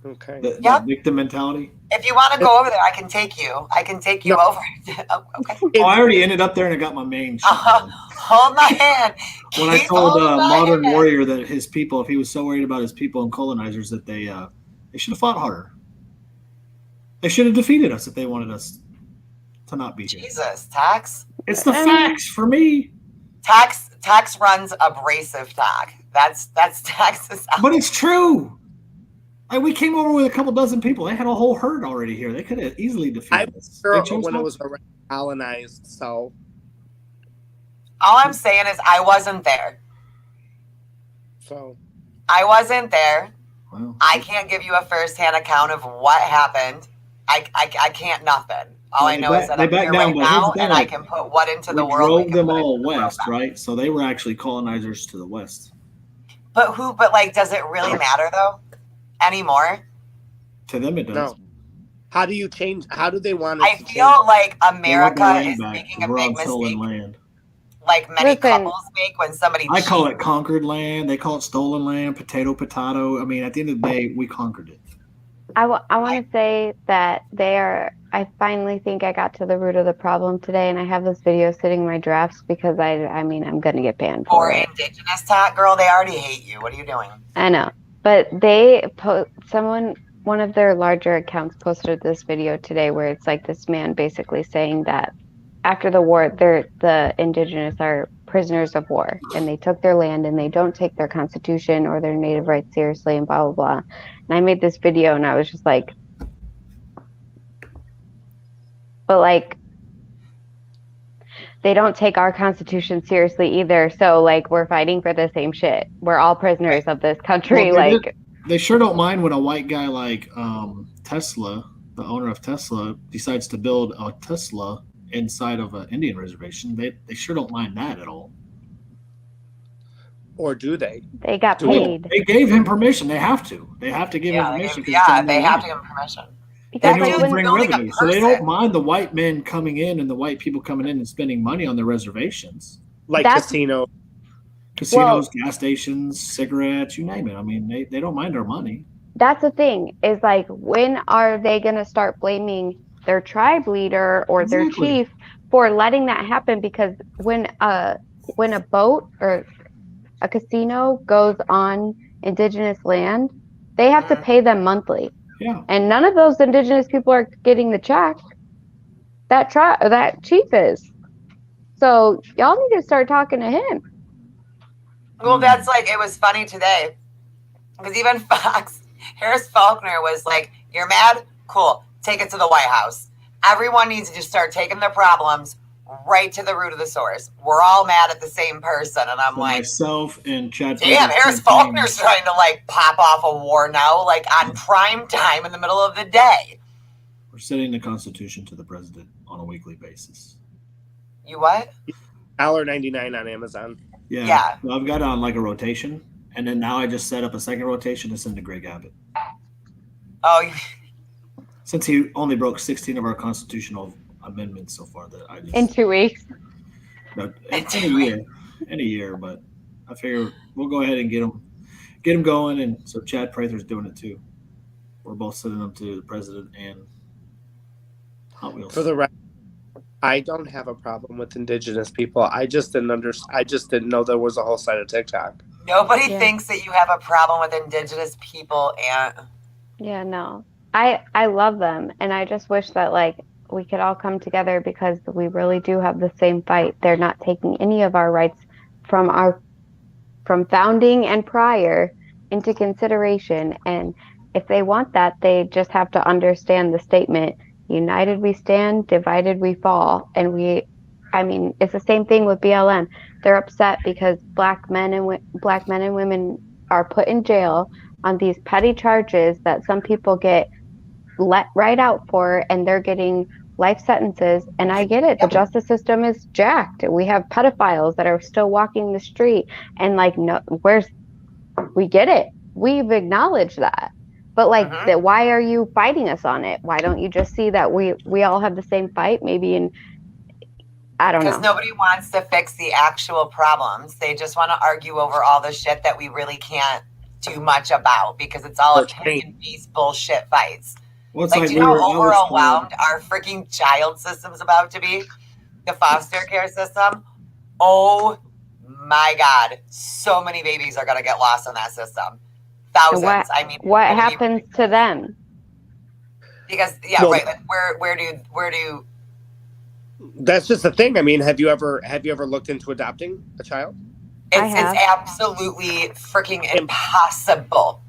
Okay. The victim mentality. If you want to go over there, I can take you. over. Oh, okay. Oh, I already ended up there and I got my main shit done. Hold my hand. When I told Modern Warrior that his people, if he was so worried about his people and colonizers, that they should have fought harder. They should have defeated us if they wanted us to not be here. Jesus, Tax. It's the facts for me. Tax runs abrasive talk. That's Tax's. But it's true. Like, we came over with a couple dozen people. They had a whole herd already here. They could have easily defeated us. Sure, when it was already colonized, so. All I'm saying is I wasn't there. So. I wasn't there. Wow. I can't give you a first-hand account of what happened. I can't nothing. All I know is that I'm here right now, and I can put what into the world. We drove them all west, right? So they were actually colonizers to the west. But like, does it really matter though? Anymore? To them, it does. No. How do you change? How do they want it I feel like America is making a big mistake. Land. Like many couples make when somebody I call it conquered land. They call it stolen land, potato. I mean, at the end of the day, we conquered it. I want to say that I finally think I got to the root of the problem today, and I have this video sitting in my drafts because I mean, I'm going to get banned for it. Indigenous talk, girl, they already hate you. What are you doing? I know. But one of their larger accounts posted this video today where it's like this man basically saying that after the war, the indigenous are prisoners of war and they took their land and they don't take their constitution or their native rights seriously and blah, blah, blah. And I made this video and I was just like, but like, they don't take our constitution seriously either. So like, we're fighting for the same shit. We're all prisoners of this country. Well, they sure don't mind when a white guy like Tesla, the owner of Tesla, decides to build a Tesla inside of an Indian reservation. They sure don't mind that at all. Or do they? They got paid. They gave him permission. They have to. They have to give him permission. They have to give him permission. They know to bring revenue, so they don't mind the white men coming in and the white people coming in and spending money on their reservations. Like casinos, gas stations, cigarettes, you name it. I mean, they don't mind our money. That's the thing, is like, when are they going to start blaming their tribe leader or their chief for letting that happen? Because when a boat or a casino goes on indigenous land, they have to pay them monthly. Yeah. And none of those indigenous people are getting the check. That chief is. So y'all need to start talking to him. Well, that's like, it was funny today because even Harris Faulkner was like, "You're mad? Cool. Take it to the White House. Everyone needs to just start taking their problems right to the root of the source. We're all mad at the same person." And I'm like, myself and Chad. Damn, Harris Faulkner's trying to like pop off a war now, like on prime time in the middle of the day. sending the Constitution to the president on a weekly basis. You what? $1.99 on Amazon. Yeah. So I've got it on like a rotation, and then now I just set up a second rotation to send to Greg Abbott. Oh, Since he only broke 16 of our constitutional amendments so far, that I just In 2 weeks. no, in a year. But I figure we'll go ahead and get him going, and so Chad Prather's doing it too. We're both sending them to the president and Hot Wheels. For the record, I don't have a problem with indigenous people. I just didn't know there was a whole side of TikTok. nobody thinks that you have a problem with indigenous people, and Yeah, no. I love them, and I just wish that like we could all come together because we really do have the same fight. They're not taking any of our rights from founding and prior into consideration, and if they want that, they just have to understand the statement, united we stand, divided we fall. And it's the same thing with BLM. They're upset because black men and women are put in jail on these petty charges that some people get let right out for, and they're getting life sentences. And I get it. The justice system is jacked. We have pedophiles that are still walking the street, and like, no, we get it. We've acknowledged that. But like, why are you fighting us on it? Why don't you just see that we all have the same fight? Maybe I don't know. Because nobody wants to fix the actual problems. They just want to argue over all the shit that we really can't do much about because it's all opinion-based bullshit fights. Well, like, do you know how overwhelmed our freaking child system's about to be? The foster care system? Oh my God. So many babies are going to get lost in that system. Thousands. What happens to them? Because right. Like, where do? That's just the thing. I mean, have you ever looked into adopting a child? It's absolutely freaking impossible.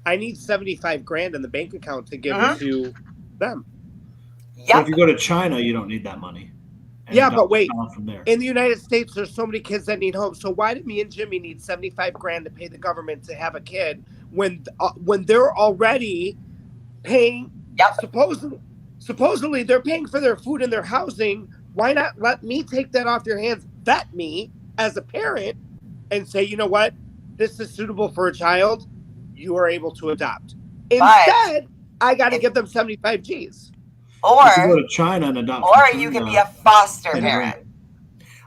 I need $75,000 in the bank account to give to them. Yeah. So if you go to China, you don't need that money. Yeah, but wait. From there. In the United States, there's so many kids that need homes. So why did me and Jimmy need $75,000 to pay the government to have a kid when they're already paying? Yep. Supposedly they're paying for their food and their housing. Why not let me take that off your hands? Vet me as a parent and say, you know what, this is suitable for a child. You are able to adopt. Instead, I got to give them 75 G's. Or you can go to China and adopt. Or you can be a foster parent.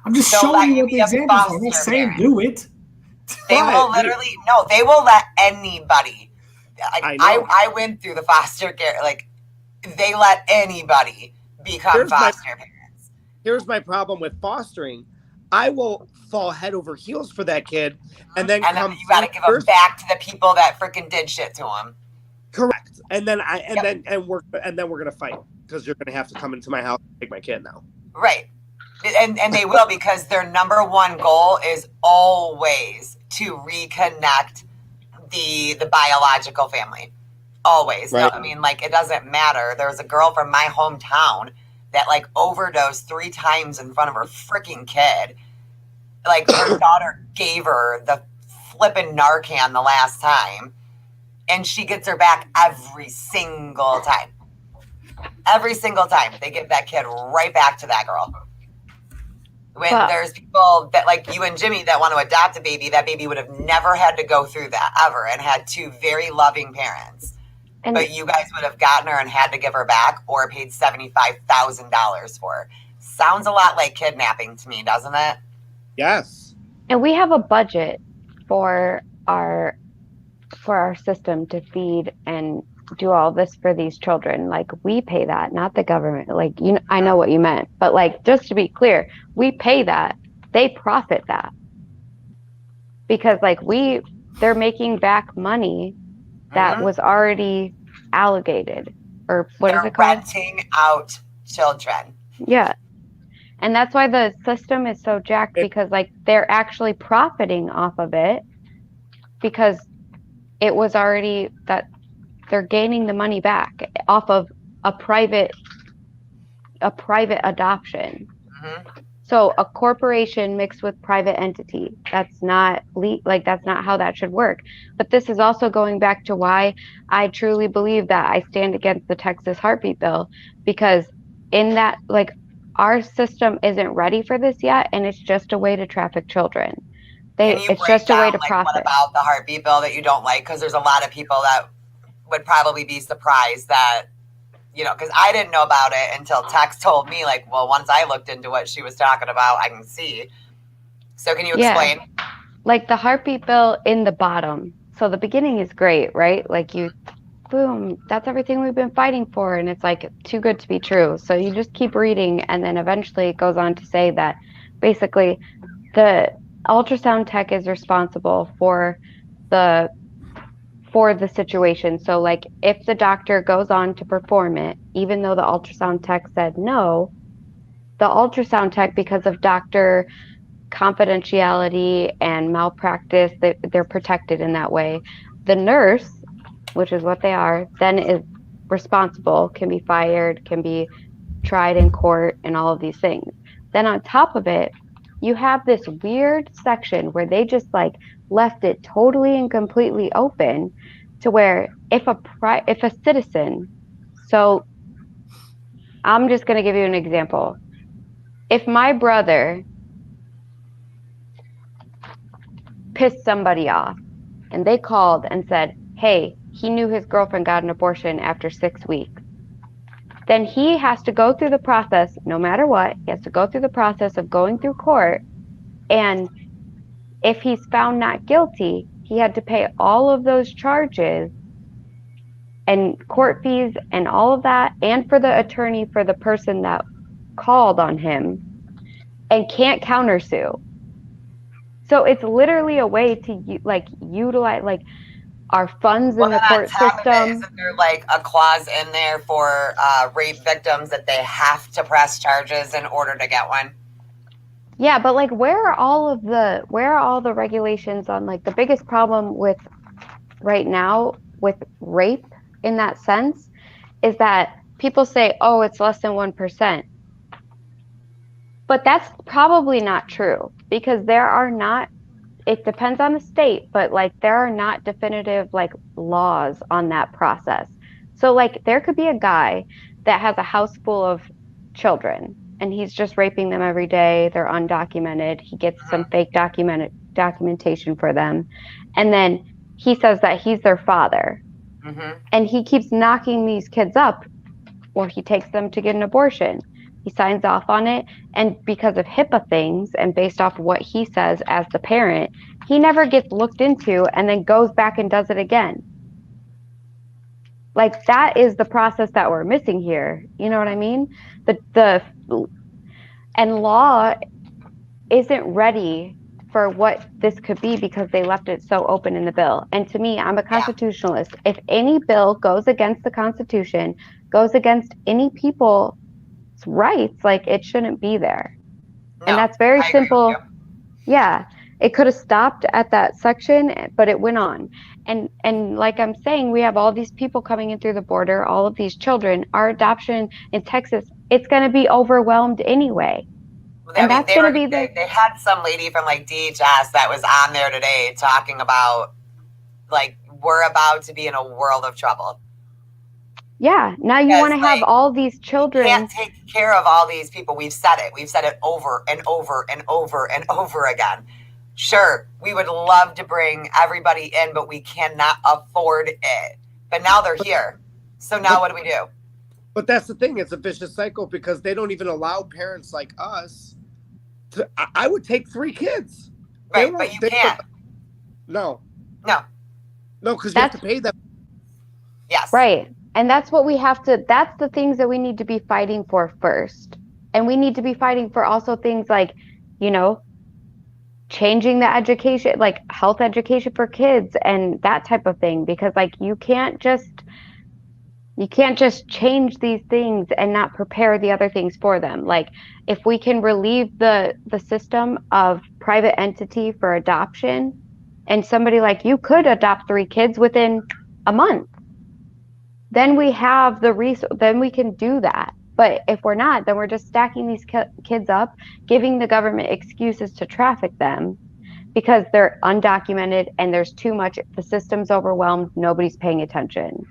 I'm just showing you what the examples are. I'm not saying do it. They will literally they will let anybody. I went through the foster care. Like, they let anybody become foster parents. Here's my problem with fostering. I will fall head over heels for that kid, and then you got to give them back to the people that freaking did shit to him. Correct. And then we're gonna fight because you're gonna have to come into my house and take my kid now. Right. And they will, because their number one goal is always to reconnect the biological family. Always. Right. No, I mean, like, it doesn't matter. There was a girl from my hometown that like overdosed 3 times in front of her freaking kid. Like, her daughter gave her the flippin' Narcan the last time, and she gets her back every single time. Every single time they give that kid right back to that girl. When there's people that, like you and Jimmy, that want to adopt a baby, that baby would have never had to go through that ever, and had 2 very loving parents. But you guys would have gotten her and had to give her back, or paid $75,000 for her. Sounds a lot like kidnapping to me, doesn't it? Yes. And we have a budget for our system to feed and do all this for these children. Like, we pay that, not the government. Like, I know what you meant, but like, just to be clear, we pay that. They profit that, because like they're making back money that was already allocated, or what is it called? Renting out children. Yeah. And that's why the system is so jacked, because like they're actually profiting off of it, because it was already that they're gaining the money back off of a private adoption. So a corporation mixed with private entity, that's not that's not how that should work. But this is also going back to why I truly believe that I stand against the Texas heartbeat bill, because in that, like, our system isn't ready for this yet, and it's just a way to traffic children. Can you It's break just a way down, to like, what profit. about the heartbeat bill that you don't like? Because there's a lot of people that would probably be surprised that, you know, because I didn't know about it until Tex told me, like, well, once I looked into what she was talking about, I can see. So can you explain? Like the heartbeat bill in the bottom. So the beginning is great, right? Like you, boom, that's everything we've been fighting for. And it's like too good to be true. So you just keep reading. And then eventually it goes on to say that basically the ultrasound tech is responsible for the situation. So like if the doctor goes on to perform it, even though the ultrasound tech said no, the ultrasound tech, because of doctor confidentiality and malpractice, they're protected in that way. The nurse, which is what they are, then is responsible, can be fired, can be tried in court, and all of these things. Then on top of it, you have this weird section where they just like left it totally and completely open to where if a citizen, so I'm just going to give you an example. If my brother pissed somebody off and they called and said, hey, he knew his girlfriend got an abortion after 6 weeks, then he has to go through the process, no matter what, he has to go through the process of going through court. And if he's found not guilty, he had to pay all of those charges and court fees and all of that, and for the attorney for the person that called on him, and can't countersue. So it's literally a way to like utilize like our funds in the court system. Isn't there like a clause in there for rape victims that they have to press charges in order to get one? Yeah, but like where are all the regulations on, like, the biggest problem with right now with rape in that sense is that people say, oh, it's less than 1%. But that's probably not true, because it depends on the state, but like there are not definitive like laws on that process. So like there could be a guy that has a house full of children and he's just raping them every day. They're undocumented. He gets some fake documentation for them. And then he says that he's their father. And he keeps knocking these kids up, or he takes them to get an abortion. He signs off on it, and because of HIPAA things and based off of what he says as the parent, he never gets looked into and then goes back and does it again. Like that is the process that we're missing here. You know what I mean? And law isn't ready for what this could be because they left it so open in the bill. And to me, I'm a constitutionalist. If any bill goes against the Constitution, goes against any people's rights, like it shouldn't be there. No, and that's very simple. Yeah, it could have stopped at that section, but it went on. And like I'm saying, we have all these people coming in through the border, all of these children. Our adoption in Texas, it's going to be overwhelmed anyway. And that's going to be they had some lady from like DHS that was on there today talking about like we're about to be in a world of trouble. Yeah, now you want to have all these children. We can't take care of all these people. We've said it over and over and over and over again. Sure, we would love to bring everybody in, but we cannot afford it. But now they're here. So now what do? But that's the thing. It's a vicious cycle because they don't even allow parents like us to. I would take 3 kids. Right, but you can't. No, because you have to pay them. Yes. Right. And that's what we have to, that's the things that we need to be fighting for first. And we need to be fighting for also things like, you know, changing the education, like health education for kids and that type of thing. Because like you can't just change these things and not prepare the other things for them. Like if we can relieve the system of private entity for adoption, and somebody like you could adopt 3 kids within a month, then we have then we can do that. But if we're not, then we're just stacking these kids up, giving the government excuses to traffic them because they're undocumented and there's too much. The system's overwhelmed. Nobody's paying attention.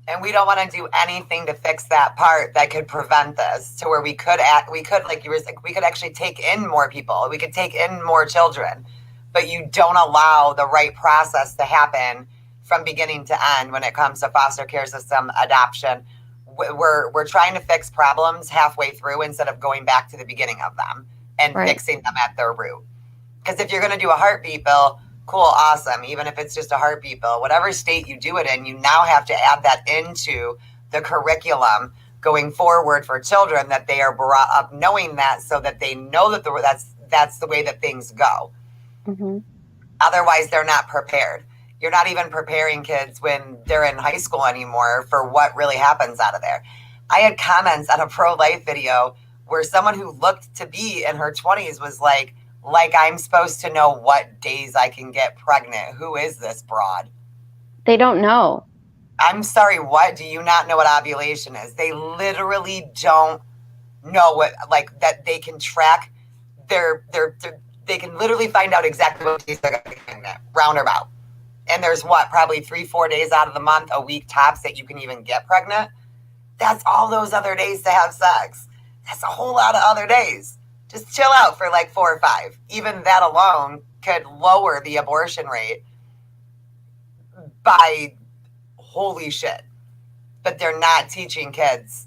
And we don't want to do anything to fix that part that could prevent this, to where we could like you were saying, we could actually take in more people. We could take in more children, but you don't allow the right process to happen from beginning to end when it comes to foster care system adoption. We're trying to fix problems halfway through instead of going back to the beginning of them and fixing them at their root. Because if you're going to do a heartbeat bill, cool, awesome. Even if it's just a heartbeat bill, whatever state you do it in, you now have to add that into the curriculum going forward for children, that they are brought up knowing that, so that they know that that's the way that things go. Mm-hmm. Otherwise, they're not prepared. You're not even preparing kids when they're in high school anymore for what really happens out of there. I had comments on a pro-life video where someone who looked to be in her 20s was like I'm supposed to know what days I can get pregnant. Who is this broad? They don't know. I'm sorry, what? Do you not know what ovulation is? They literally don't know what, like, that they can track they can literally find out exactly what days they're going to get pregnant, roundabout. And there's probably 3-4 days out of the month, a week tops, that you can even get pregnant. That's all those other days to have sex. That's a whole lot of other days. Just chill out for like 4 or 5. Even that alone could lower the abortion rate by holy shit. But they're not teaching kids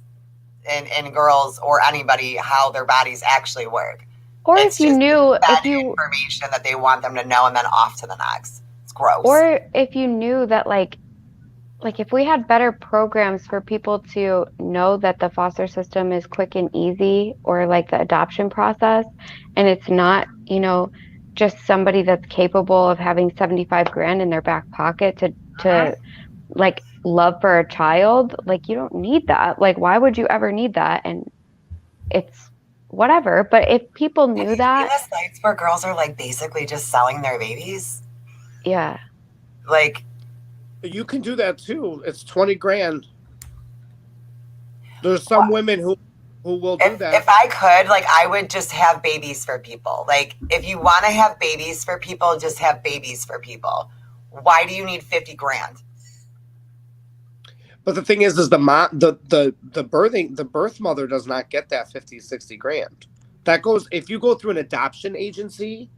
and girls or anybody how their bodies actually work. Or it's if you knew, information that they want them to know, and then off to the next. It's gross. Or if you knew that, like if we had better programs for people to know that the foster system is quick and easy, or like the adoption process, and it's not, just somebody that's capable of having 75 grand in their back pocket to like love for a child, like you don't need that. Like, why would you ever need that? And it's whatever. But if people knew that, the sites where girls are like basically just selling their babies. Yeah. Like, you can do that too. It's 20 grand. There's some women who will do that. If I could, like, I would just have babies for people. Like, if you want to have babies for people, just have babies for people. Why do you need 50 grand? But the thing is the birth mother does not get that 50, 60 grand. That goes, if you go through an adoption agency,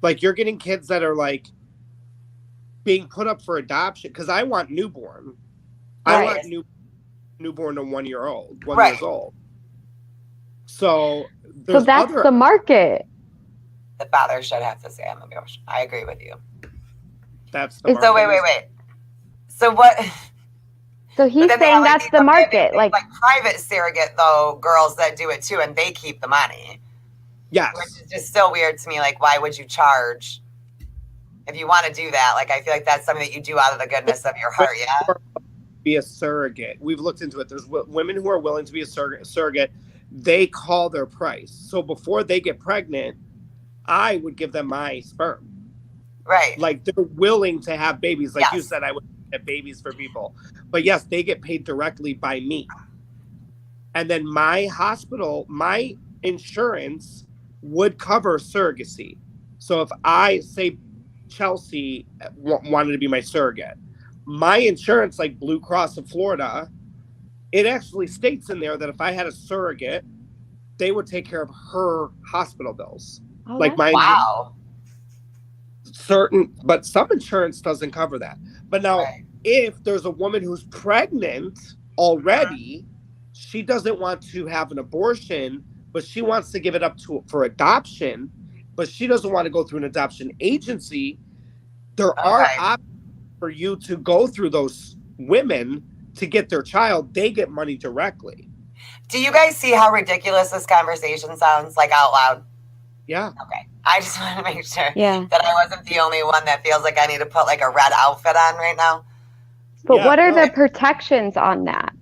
like, you're getting kids that are like being put up for adoption. Because I want newborn. I want newborn to 1 year old, 1 years old. So that's the market. The father should have to say, I'm a bitch. I agree with you. That's the market. So wait. So what? So he's saying that's the market. Like private surrogate, though, girls that do it too, and they keep the money. Yes. Which is just so weird to me. Like, why would you charge? If you want to do that, like, I feel like that's something that you do out of the goodness of your heart, yeah? Be a surrogate. We've looked into it. There's women who are willing to be a surrogate. They call their price. So before they get pregnant, I would give them my sperm. Right. Like, they're willing to have babies. Like you said, I would have babies for people. But yes, they get paid directly by me. And then my insurance would cover surrogacy. So if I say Chelsea wanted to be my surrogate, my insurance, like Blue Cross of Florida, it actually states in there that if I had a surrogate, they would take care of her hospital bills. Oh, like my but some insurance doesn't cover that. But now, if there's a woman who's pregnant already, she doesn't want to have an abortion, but she wants to give it up for adoption, but she doesn't want to go through an adoption agency. There are options for you to go through those women to get their child. They get money directly. Do you guys see how ridiculous this conversation sounds, like, out loud? Yeah. Okay. I just want to make sure that I wasn't the only one that feels like I need to put like a red outfit on right now. But what are the protections on that?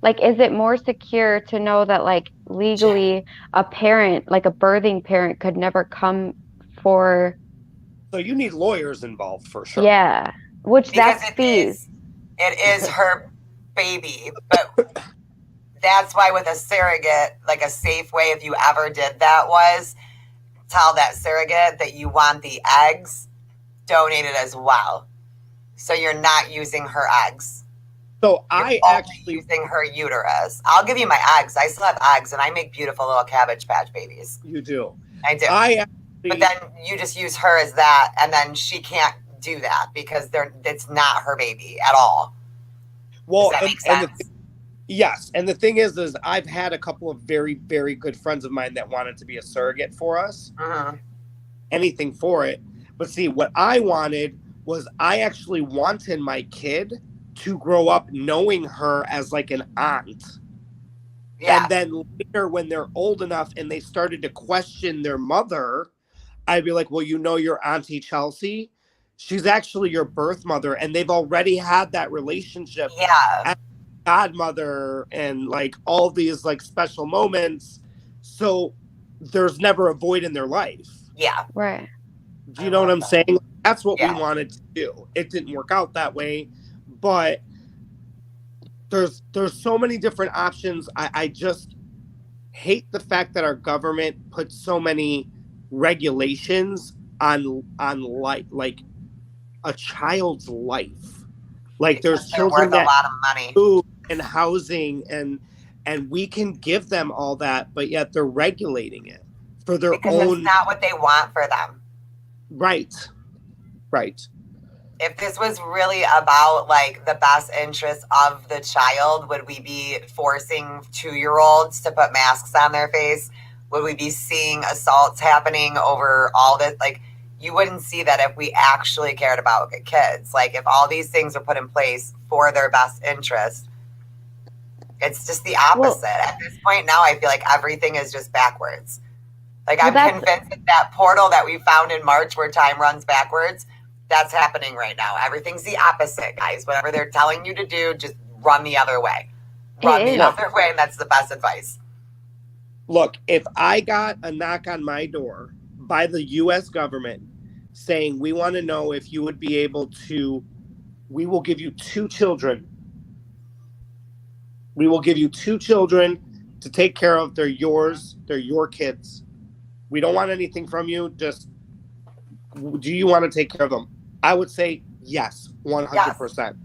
Like, is it more secure to know that, like, legally a parent, like a birthing parent, could never come for... So you need lawyers involved for sure. Yeah. Which that's fees. It is her baby, but that's why with a surrogate, like a safe way, if you ever did that, was tell that surrogate that you want the eggs donated as well. So you're not using her eggs. So You're I only actually, using her uterus. I'll give you my eggs. I still have eggs, and I make beautiful little Cabbage Patch babies. you do. I do. But But then you just use her as that, and then she can't do that because it's not her baby at all. well, Does that make sense? yes, and the thing is I've had a couple of very, very good friends of mine that wanted to be a surrogate for us. Mhm. Anything for it. But see, what I wanted was I actually wanted my kid to grow up knowing her as like an aunt. Yeah. And then later, when they're old enough and they started to question their mother, I'd be like, well, you know, your Auntie Chelsea, she's actually your birth mother. And they've already had that relationship Yeah. as godmother and like all these like special moments. So there's never a void in their life. Yeah. Right. Do you know what I'm saying? That's what Yeah. we wanted to do. It didn't work out that way, but there's so many different options. I just hate the fact that our government puts so many regulations on like a child's life. Like there's Because they're children worth a that lot of money. food and housing and we can give them all that, but yet they're regulating it for their Because own it's not what they want for them. right. If this was really about like the best interest of the child, would we be forcing 2-year-olds to put masks on their face? Would we be seeing assaults happening over all this? Like, you wouldn't see that if we actually cared about kids. Like, if all these things are put in place for their best interest, it's just the opposite. Well, at this point now, I feel like everything is just backwards. Like, Well, I'm that's- convinced that portal that we found in March where time runs backwards, that's happening right now. Everything's the opposite, guys. Whatever they're telling you to do, just run the other way. Run It the is. other way, and that's the best advice. Look, if I got a knock on my door by the US government saying, we want to know if you would be able to, we will give you 2 children. We will give you 2 children to take care of. They're yours. They're your kids. We don't want anything from you. Just, do you want to take care of them? I would say yes, 100%.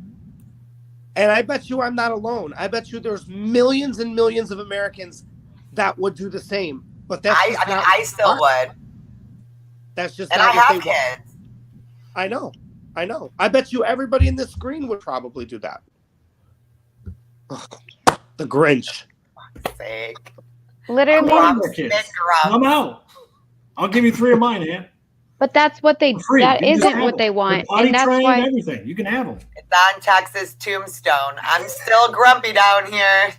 And I bet you I'm not alone. I bet you there's millions and millions of Americans that would do the same. But that's just not I still would. That's just And not I what have they want. kids. I know. I bet you everybody in this screen would probably do that. Ugh, the Grinch. Sake. Literally, Wow. Grumps, kids. big grumps. I'm out. I'll give you 3 of mine, Aunt. but that's what they. For free. That You can just isn't have what they them. want, They're potty and that's trained, why. everything. You can have them. It's on Texas tombstone. I'm still grumpy down here.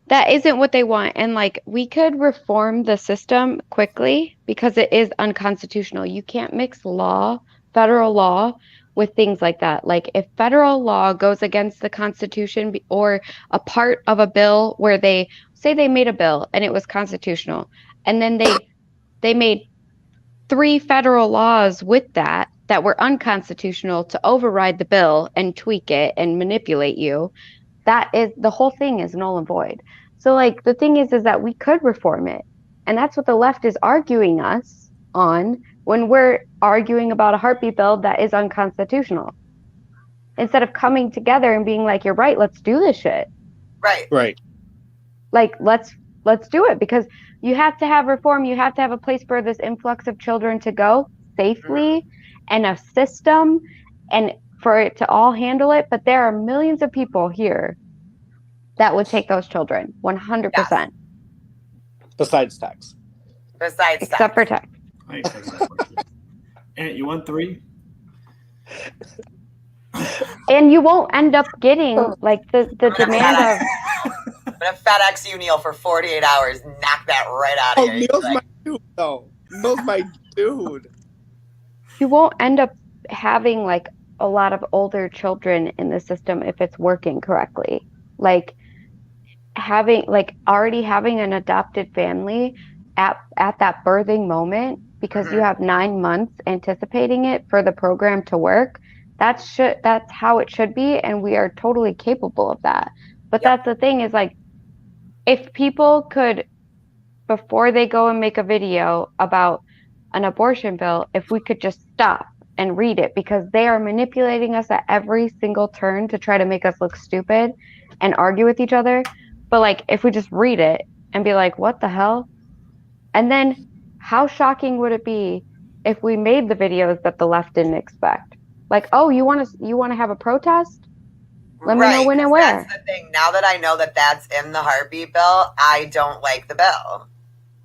That isn't what they want. And like, we could reform the system quickly because it is unconstitutional. You can't mix law, federal law, with things like that. Like, if federal law goes against the Constitution or a part of a bill where they say they made a bill and it was constitutional, and then they made 3 federal laws with that were unconstitutional to override the bill and tweak it and manipulate you, that is, the whole thing is null and void. So like, the thing is that we could reform it, and that's what the left is arguing us on when we're arguing about a heartbeat bill that is unconstitutional, instead of coming together and being like, you're right, let's do this shit. Right. Like, let's do it, because you have to have reform. You have to have a place for this influx of children to go safely, and a system, and for it to all handle it. But there are millions of people here that would take those children, 100%. Yes. Besides tax. Besides Except for tech. I expect that question. Aunt, you want 3? And you won't end up getting like the demand of. I'm gonna FedEx you, Neil, for 48 hours. Knock that right out of Oh, here. Neil's my dude, though. Neil's my dude. You won't end up having like a lot of older children in the system if it's working correctly. Like, already having an adopted family at that birthing moment, because you have 9 months anticipating it for the program to work. That's how it should be, and we are totally capable of that. But that's the thing, is like, if people could, before they go and make a video about an abortion bill, if we could just stop and read it, because they are manipulating us at every single turn to try to make us look stupid and argue with each other. But like, if we just read it and be like, what the hell? And then how shocking would it be if we made the videos that the left didn't expect? Like, oh, you want to have a protest? Let me know when and 'cause where. That's the thing. Now that I know that that's in the heartbeat bill, I don't like the bill.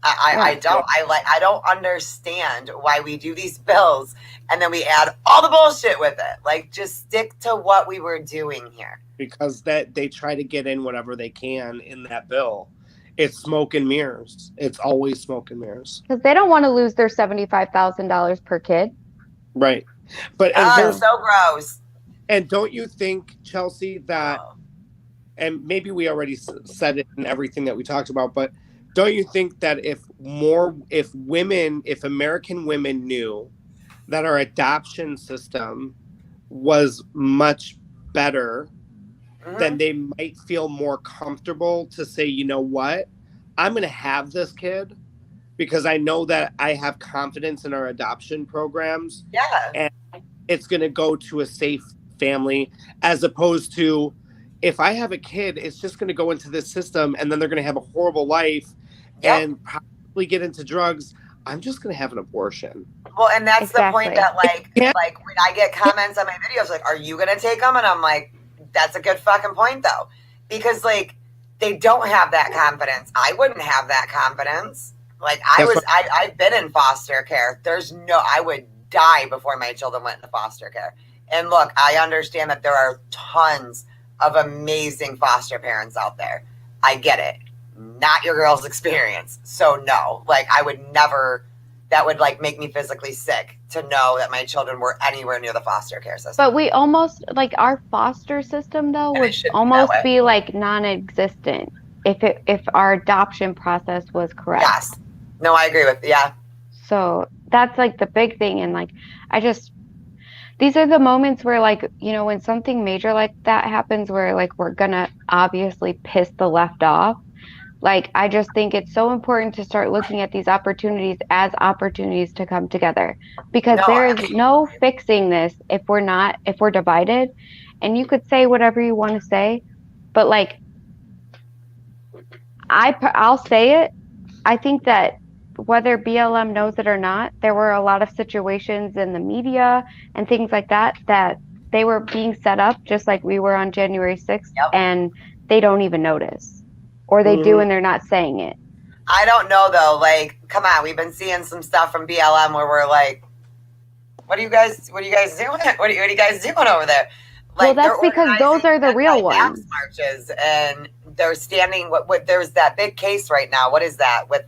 I don't. I don't understand why we do these bills and then we add all the bullshit with it. Like, just stick to what we were doing here. Because that they try to get in whatever they can in that bill. It's smoke and mirrors. It's always smoke and mirrors. Because they don't want to lose their $75,000 per kid. Right. But It's so gross. And don't you think, Chelsea, that, and maybe we already said it in everything that we talked about, but don't you think that if American women knew that our adoption system was much better, then they might feel more comfortable to say, you know what, I'm going to have this kid because I know that I have confidence in our adoption programs. Yeah. And it's going to go to a safe family, as opposed to, if I have a kid, it's just going to go into this system and then they're going to have a horrible life and probably get into drugs. I'm just going to have an abortion. Well, and that's the point that, like when I get comments on my videos, like, are you going to take them? And I'm like, that's a good fucking point, though. Because, like, they don't have that confidence. I wouldn't have that confidence. Like, I've been in foster care. I would die before my children went into foster care. And look, I understand that there are tons of amazing foster parents out there. I get it. Not your girl's experience. So no, like, I would never, that would like make me physically sick to know that my children were anywhere near the foster care system. But we almost, like, our foster system though would almost be like non-existent if our adoption process was correct. Yes. No, I agree with, yeah. So that's like the big thing. And like, these are the moments where, like, you know, when something major like that happens, where like we're gonna obviously piss the left off. Like, I just think it's so important to start looking at these opportunities as opportunities to come together, because there is no fixing this if we're divided. And you could say whatever you want to say, but like, I'll say it. I think that whether BLM knows it or not, there were a lot of situations in the media and things like that they were being set up just like we were on January 6th, and they don't even notice. Or they do and they're not saying it. I don't know, though. Like, come on, we've been seeing some stuff from BLM where we're like, what are you guys doing? What are you guys doing over there? Like, well, that's because those are the real ones. Marches, and they're standing. There's that big case right now. What is that with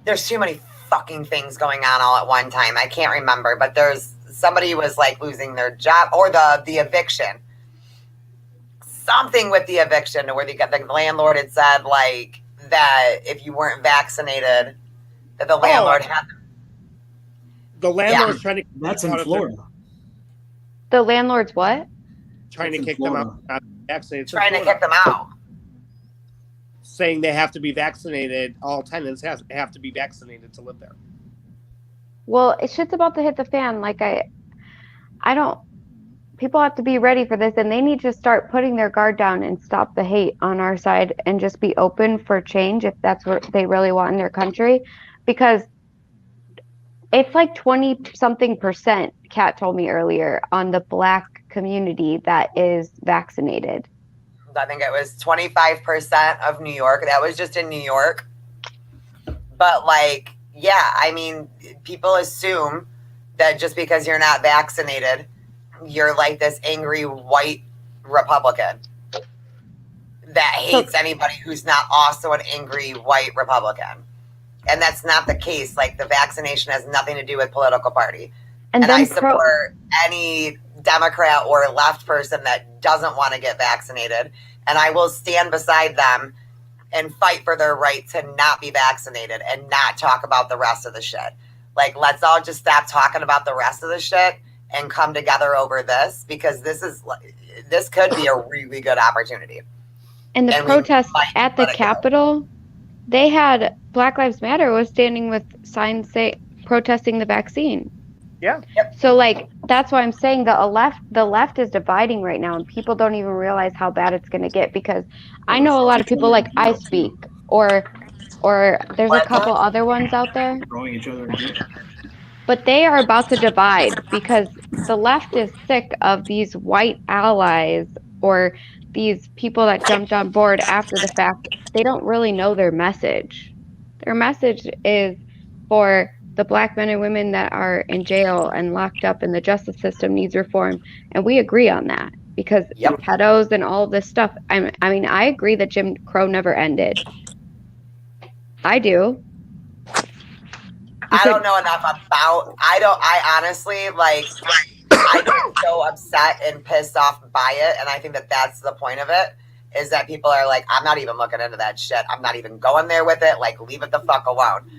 There's too many fucking things going on all at one time. I can't remember, but there's somebody was like losing their job, or the eviction. Something with the eviction where the landlord had said, like, that if you weren't vaccinated, that the landlord had. The landlord's trying to. That's in Florida. The landlord's what? Trying to kick them out. Trying to kick them out. Saying they have to be vaccinated. All tenants have to be vaccinated to live there. Well, shit's about to hit the fan. Like, I don't. People have to be ready for this, and they need to start putting their guard down and stop the hate on our side and just be open for change if that's what they really want in their country. Because it's like 20-something%, Kat told me earlier, on the Black community that is vaccinated. I think it was 25% of New York. That was just in New York. But, like, yeah, I mean, people assume that just because you're not vaccinated, you're like this angry white Republican that hates anybody who's not also an angry white Republican. And that's not the case. Like, the vaccination has nothing to do with political party. And I support any Democrat or left person that doesn't want to get vaccinated. And I will stand beside them and fight for their right to not be vaccinated and not talk about the rest of the shit. Like, let's all just stop talking about the rest of the shit and come together over this, because this could be a really good opportunity. And the And we protest might at the let it go. Capitol, they had Black Lives Matter was standing with signs protesting the vaccine. Yeah. So like that's why I'm saying the left is dividing right now, and people don't even realize how bad it's going to get, because I know a lot of people like I Speak or there's a couple other ones out there, throwing each other in jail. but they are about to divide because the left is sick of these white allies or these people that jumped on board after the fact. They don't really know their message. Their message is for the Black men and women that are in jail and locked up, and the justice system needs reform. And we agree on that because pedos and all of this stuff. I mean, I agree that Jim Crow never ended. I do. I don't know enough about. I honestly like. I get so upset and pissed off by it, and I think that that's the point of it. Is that people are like, I'm not even looking into that shit. I'm not even going there with it. Like, leave it the fuck alone.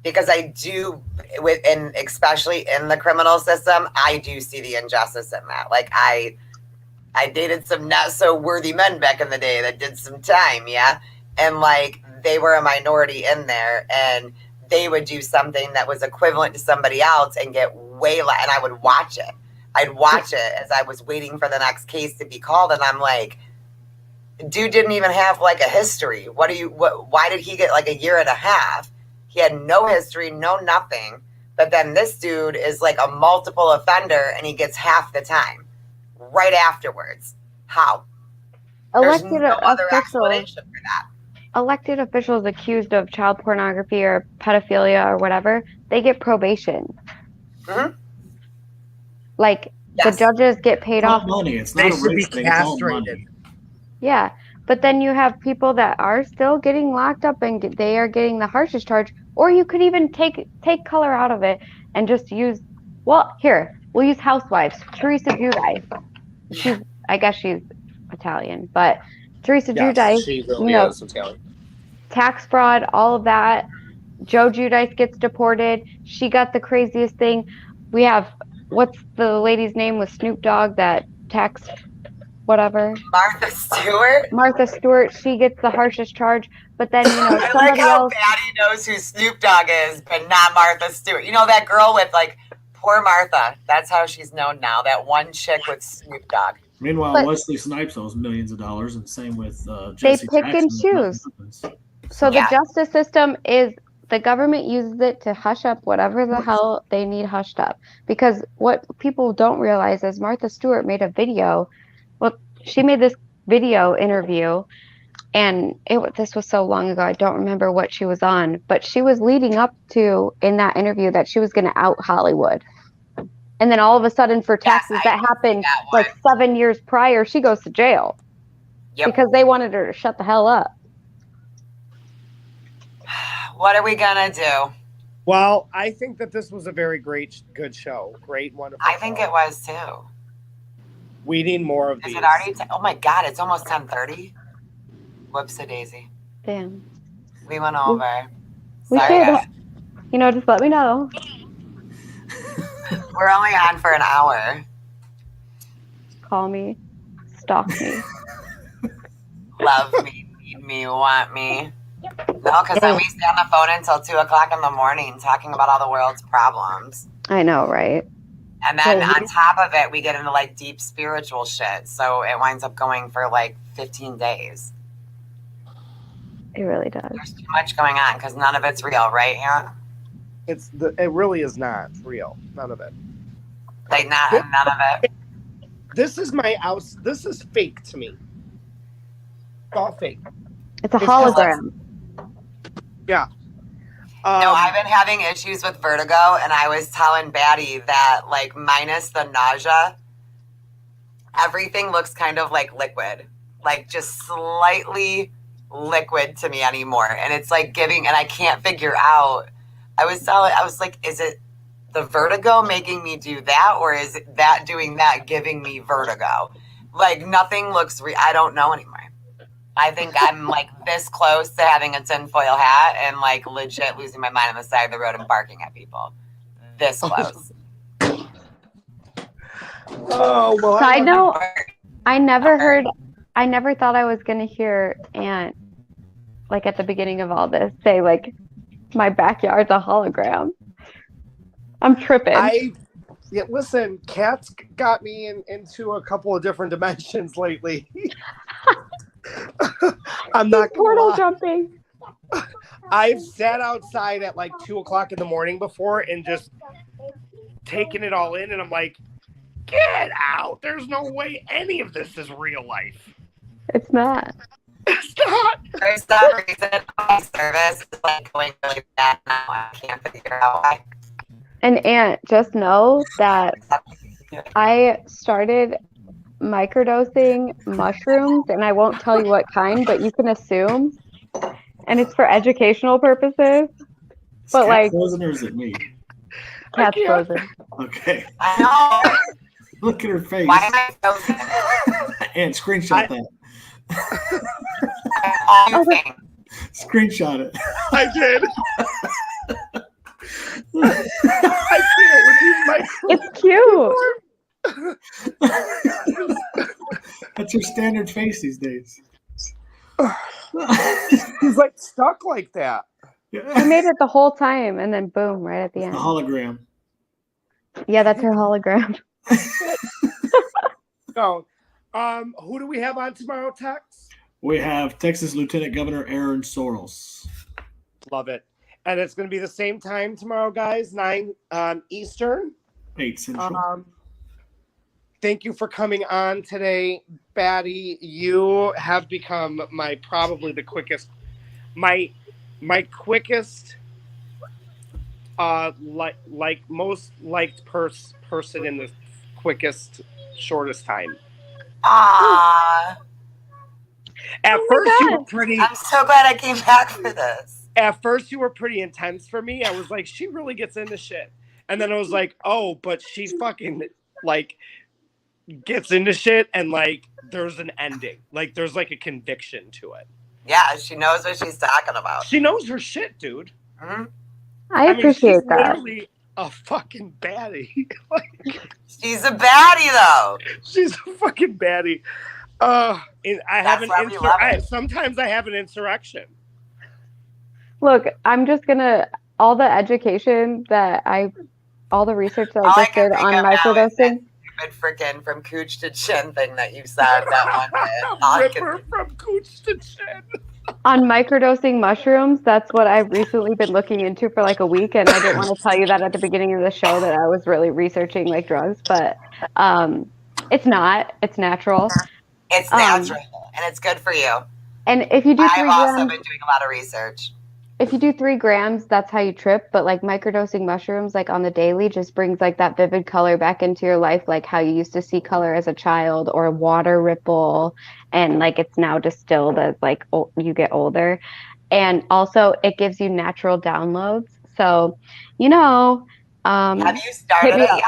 Because I do, and especially in the criminal system, I do see the injustice in that. Like, I dated some not so worthy men back in the day that did some time, yeah, and like they were a minority in there, and they would do something that was equivalent to somebody else and get way less. And I would watch it. I'd watch it as I was waiting for the next case to be called, and I'm like, dude didn't even have like a history. Why did he get like a year and a half? He had no history, no nothing. But then this dude is like a multiple offender and he gets half the time right afterwards. How? There's no other explanation for that. Elected officials accused of child pornography or pedophilia or whatever, they get probation. Mm-hmm. Like the judges get paid off. Money. It's not a race thing. It's all money. Yeah, but then you have people that are still getting locked up and they are getting the harshest charge. Or you could even take color out of it and just use. Well, here we'll use housewives. Teresa Giudice. I guess she's Italian, but Teresa Giudice. She really is Italian. Tax fraud, all of that. Joe Giudice gets deported. She got the craziest thing. We have, what's the lady's name with Snoop Dogg, that tax whatever? Martha Stewart. She gets the harshest charge. But then, I like how Baddie knows who Snoop Dogg is, but not Martha Stewart. You know, that girl with like, poor Martha. That's how she's known now. That one chick with Snoop Dogg. Meanwhile, Wesley Snipes owes millions of dollars, and same with Jesse They pick and choose. So the justice system is, the government uses it to hush up whatever the hell they need hushed up. Because what people don't realize is Martha Stewart made a video. Well, she made this video interview, and this was so long ago, I don't remember what she was on, but she was leading up to, in that interview, that she was going to out Hollywood. And then all of a sudden, for taxes that happened like 7 years prior, she goes to jail. Because they wanted her to shut the hell up. What are we going to do? Well, I think that this was a very good show. Great, wonderful. I think it was too. We need more of these. Is it already? Oh my God, it's almost 10:30. Whoops-a-daisy. Damn. We went over. We should, just let me know. We're only on for an hour. Call me. Stalk me. Love me, need me, want me. No, because then we stay on the phone until 2 o'clock in the morning talking about all the world's problems. I know, right? And then on top of it, we get into like deep spiritual shit. So it winds up going for like 15 days. It really does. There's too much going on because none of it's real, right? Yeah. It really is not real. None of it. Like none of it. This is This is fake to me. It's all fake. It's a hologram. Yeah. No, I've been having issues with vertigo, and I was telling Baddie that, like, minus the nausea, everything looks kind of like liquid, like just slightly liquid to me anymore. And it's like and I can't figure out. I was like, is it the vertigo making me do that, or is it that doing that giving me vertigo? Like, nothing looks I don't know anymore. I think I'm like this close to having a tinfoil hat and like legit losing my mind on the side of the road and barking at people. This close. Oh, well. Side note, I never heard I never thought I was gonna hear Aunt, like at the beginning of all this, say like my backyard's a hologram. I'm tripping. Yeah, listen, Kat's got me into a couple of different dimensions lately. I'm not gonna Portal lie. jumping. I've sat outside at like 2:00 in the morning before and just taken it all in, and I'm like, get out! There's no way any of this is real life. It's not. It's not. For some reason, my service is like going really bad now. I can't figure out why. And Aunt, just know that I started microdosing mushrooms, and I won't tell you what kind, but you can assume. And it's for educational purposes. Is But Kat like, frozen or is it me? Cat's frozen. Okay. I know. Look at her face. Why am I frozen? And screenshot that. All you think. Screenshot it. I did. I can't with these It's cute. That's your standard face these days. He's like stuck like that. I made it the whole time, and then boom, right at the The end. hologram. Yeah, that's her hologram. So, who do we have on tomorrow, Tex? We have Texas Lieutenant Governor Aaron Sorrells. Love it. And it's going to be the same time tomorrow, guys, 9 Eastern. 8 Central. Thank you for coming on today, Baddie. You have become probably the quickest, my quickest, most liked person in the quickest, shortest time. Ah, At first, you were pretty. I'm so glad I came back for this. At first, you were pretty intense for me. I was like, she really gets into shit. And then I was like, oh, but she fucking like gets into shit, and like there's an ending. Like there's like a conviction to it. Yeah, she knows what she's talking about. She knows her shit, dude. Mm-hmm. I appreciate she's that. Literally a fucking baddie. Like, She's a baddie, though. she's a fucking baddie. And I have That's why we love it. sometimes I have an insurrection. Look, I'm just gonna all the education that all the research that All I I just can did think on of now is microdosing. Stupid freaking from cooch to chin thing that you said that one day. All I can- Ripper from cooch to chin. On microdosing mushrooms, that's what I've recently been looking into for like a week, and I didn't want to tell you that at the beginning of the show that I was really researching like drugs, but it's not. It's natural. It's natural, and it's good for you. And if you do 3 I've also grams, been doing a lot of research. if you do 3 grams, that's how you trip. But like microdosing mushrooms, like on the daily, just brings like that vivid color back into your life, like how you used to see color as a child, or a water ripple, and like it's now distilled as like you get older. And also, it gives you natural downloads. So, Have you started it yet?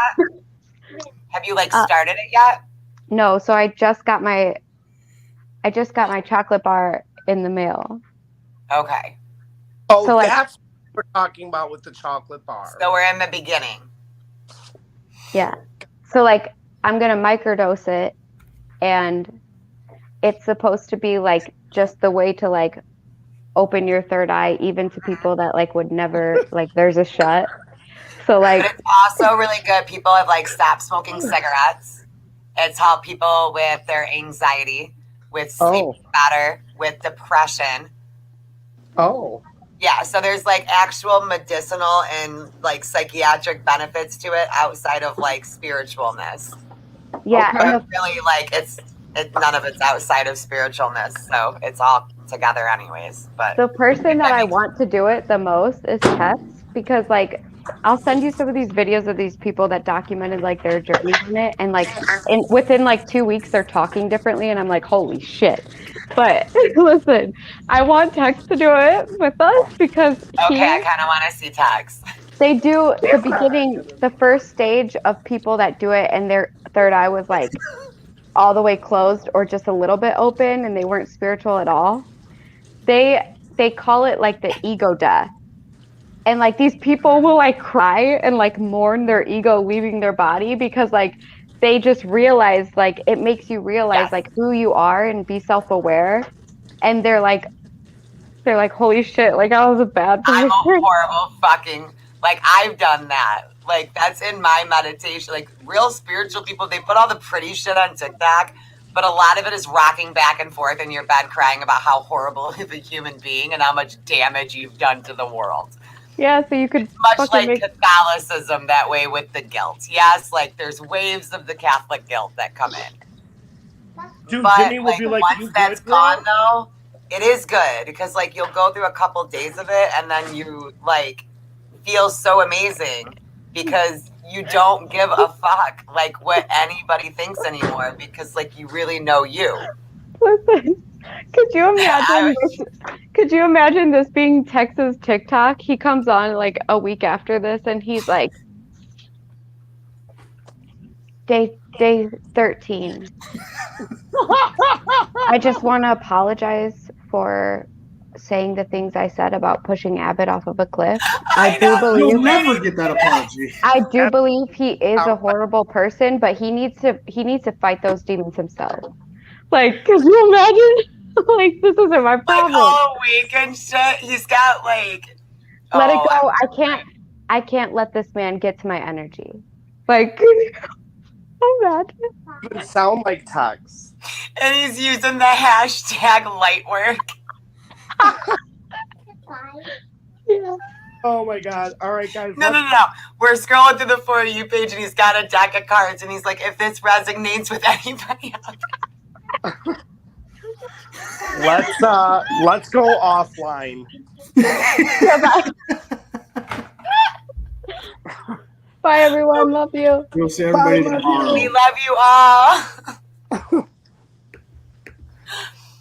Have you started it yet? No. So I just got my chocolate bar in the mail. Okay. Oh, So, like- that's what we're talking about with the chocolate bar. So we're in the beginning. Yeah. So like I'm gonna microdose it, and it's supposed to be like just the way to like open your third eye, even to people that like would never like there's a shut. So But like it's also really good. People have stopped smoking cigarettes. It's helped people with their anxiety, with sleep better, with depression. Oh. Yeah, so there's actual medicinal and psychiatric benefits to it outside of spiritualness. yeah, Okay. and But really none of it's outside of spiritualness, so it's all together anyways. But the person that I want to do it the most is Tess, because I'll send you some of these videos of these people that documented their journey on it, and within 2 weeks they're talking differently, and I'm like, holy shit. But listen, I want Tex to do it with us because okay, I kind of want to see Tex. they do the beginning, the first stage of people that do it, and their third eye was all the way closed or just a little bit open, and they weren't spiritual at all. They call it the ego death. And these people will cry and mourn their ego leaving their body because they just realize, like, it makes you realize, Yes. like, who you are and be self-aware. And they're like, holy shit, like, I was a bad I'm a person. horrible fucking, like, I've done that. Like, that's in my meditation. Like, real spiritual people, they put all the pretty shit on TikTok, but a lot of it is rocking back and forth in your bed crying about how horrible of a human being and how much damage you've done to the world. Yeah, so you could Much fucking like make Catholicism that way with the guilt. Yes, like, there's waves of the Catholic guilt that come in. Dude, But Jimmy will like be like, once "You that's good, girl?" gone though, it is good because like you'll go through a couple days of it and then you like feel so amazing because you don't give a fuck like what anybody thinks anymore because like you really know you. listen. Could you imagine this being Texas TikTok? He comes on like a week after this and he's like, day 13. I just want to apologize for saying the things I said about pushing Abbott off of a cliff. I do You'll believe never get that apology. he is a horrible person, but he needs to fight those demons himself. Like, could you imagine? Like, this isn't my Like problem. all week and shit. He's got like Let it go. I can't let this man get to my energy. Like, I'm mad. Even sound like Tex. And he's using the hashtag light work. Yeah. Oh my god! All right, guys. No. We're scrolling through the For You page and he's got a deck of cards and he's like, if this resonates with anybody else. Let's go offline. Bye, everyone. Love you. We'll see everybody Bye, love you. tomorrow. We love you all.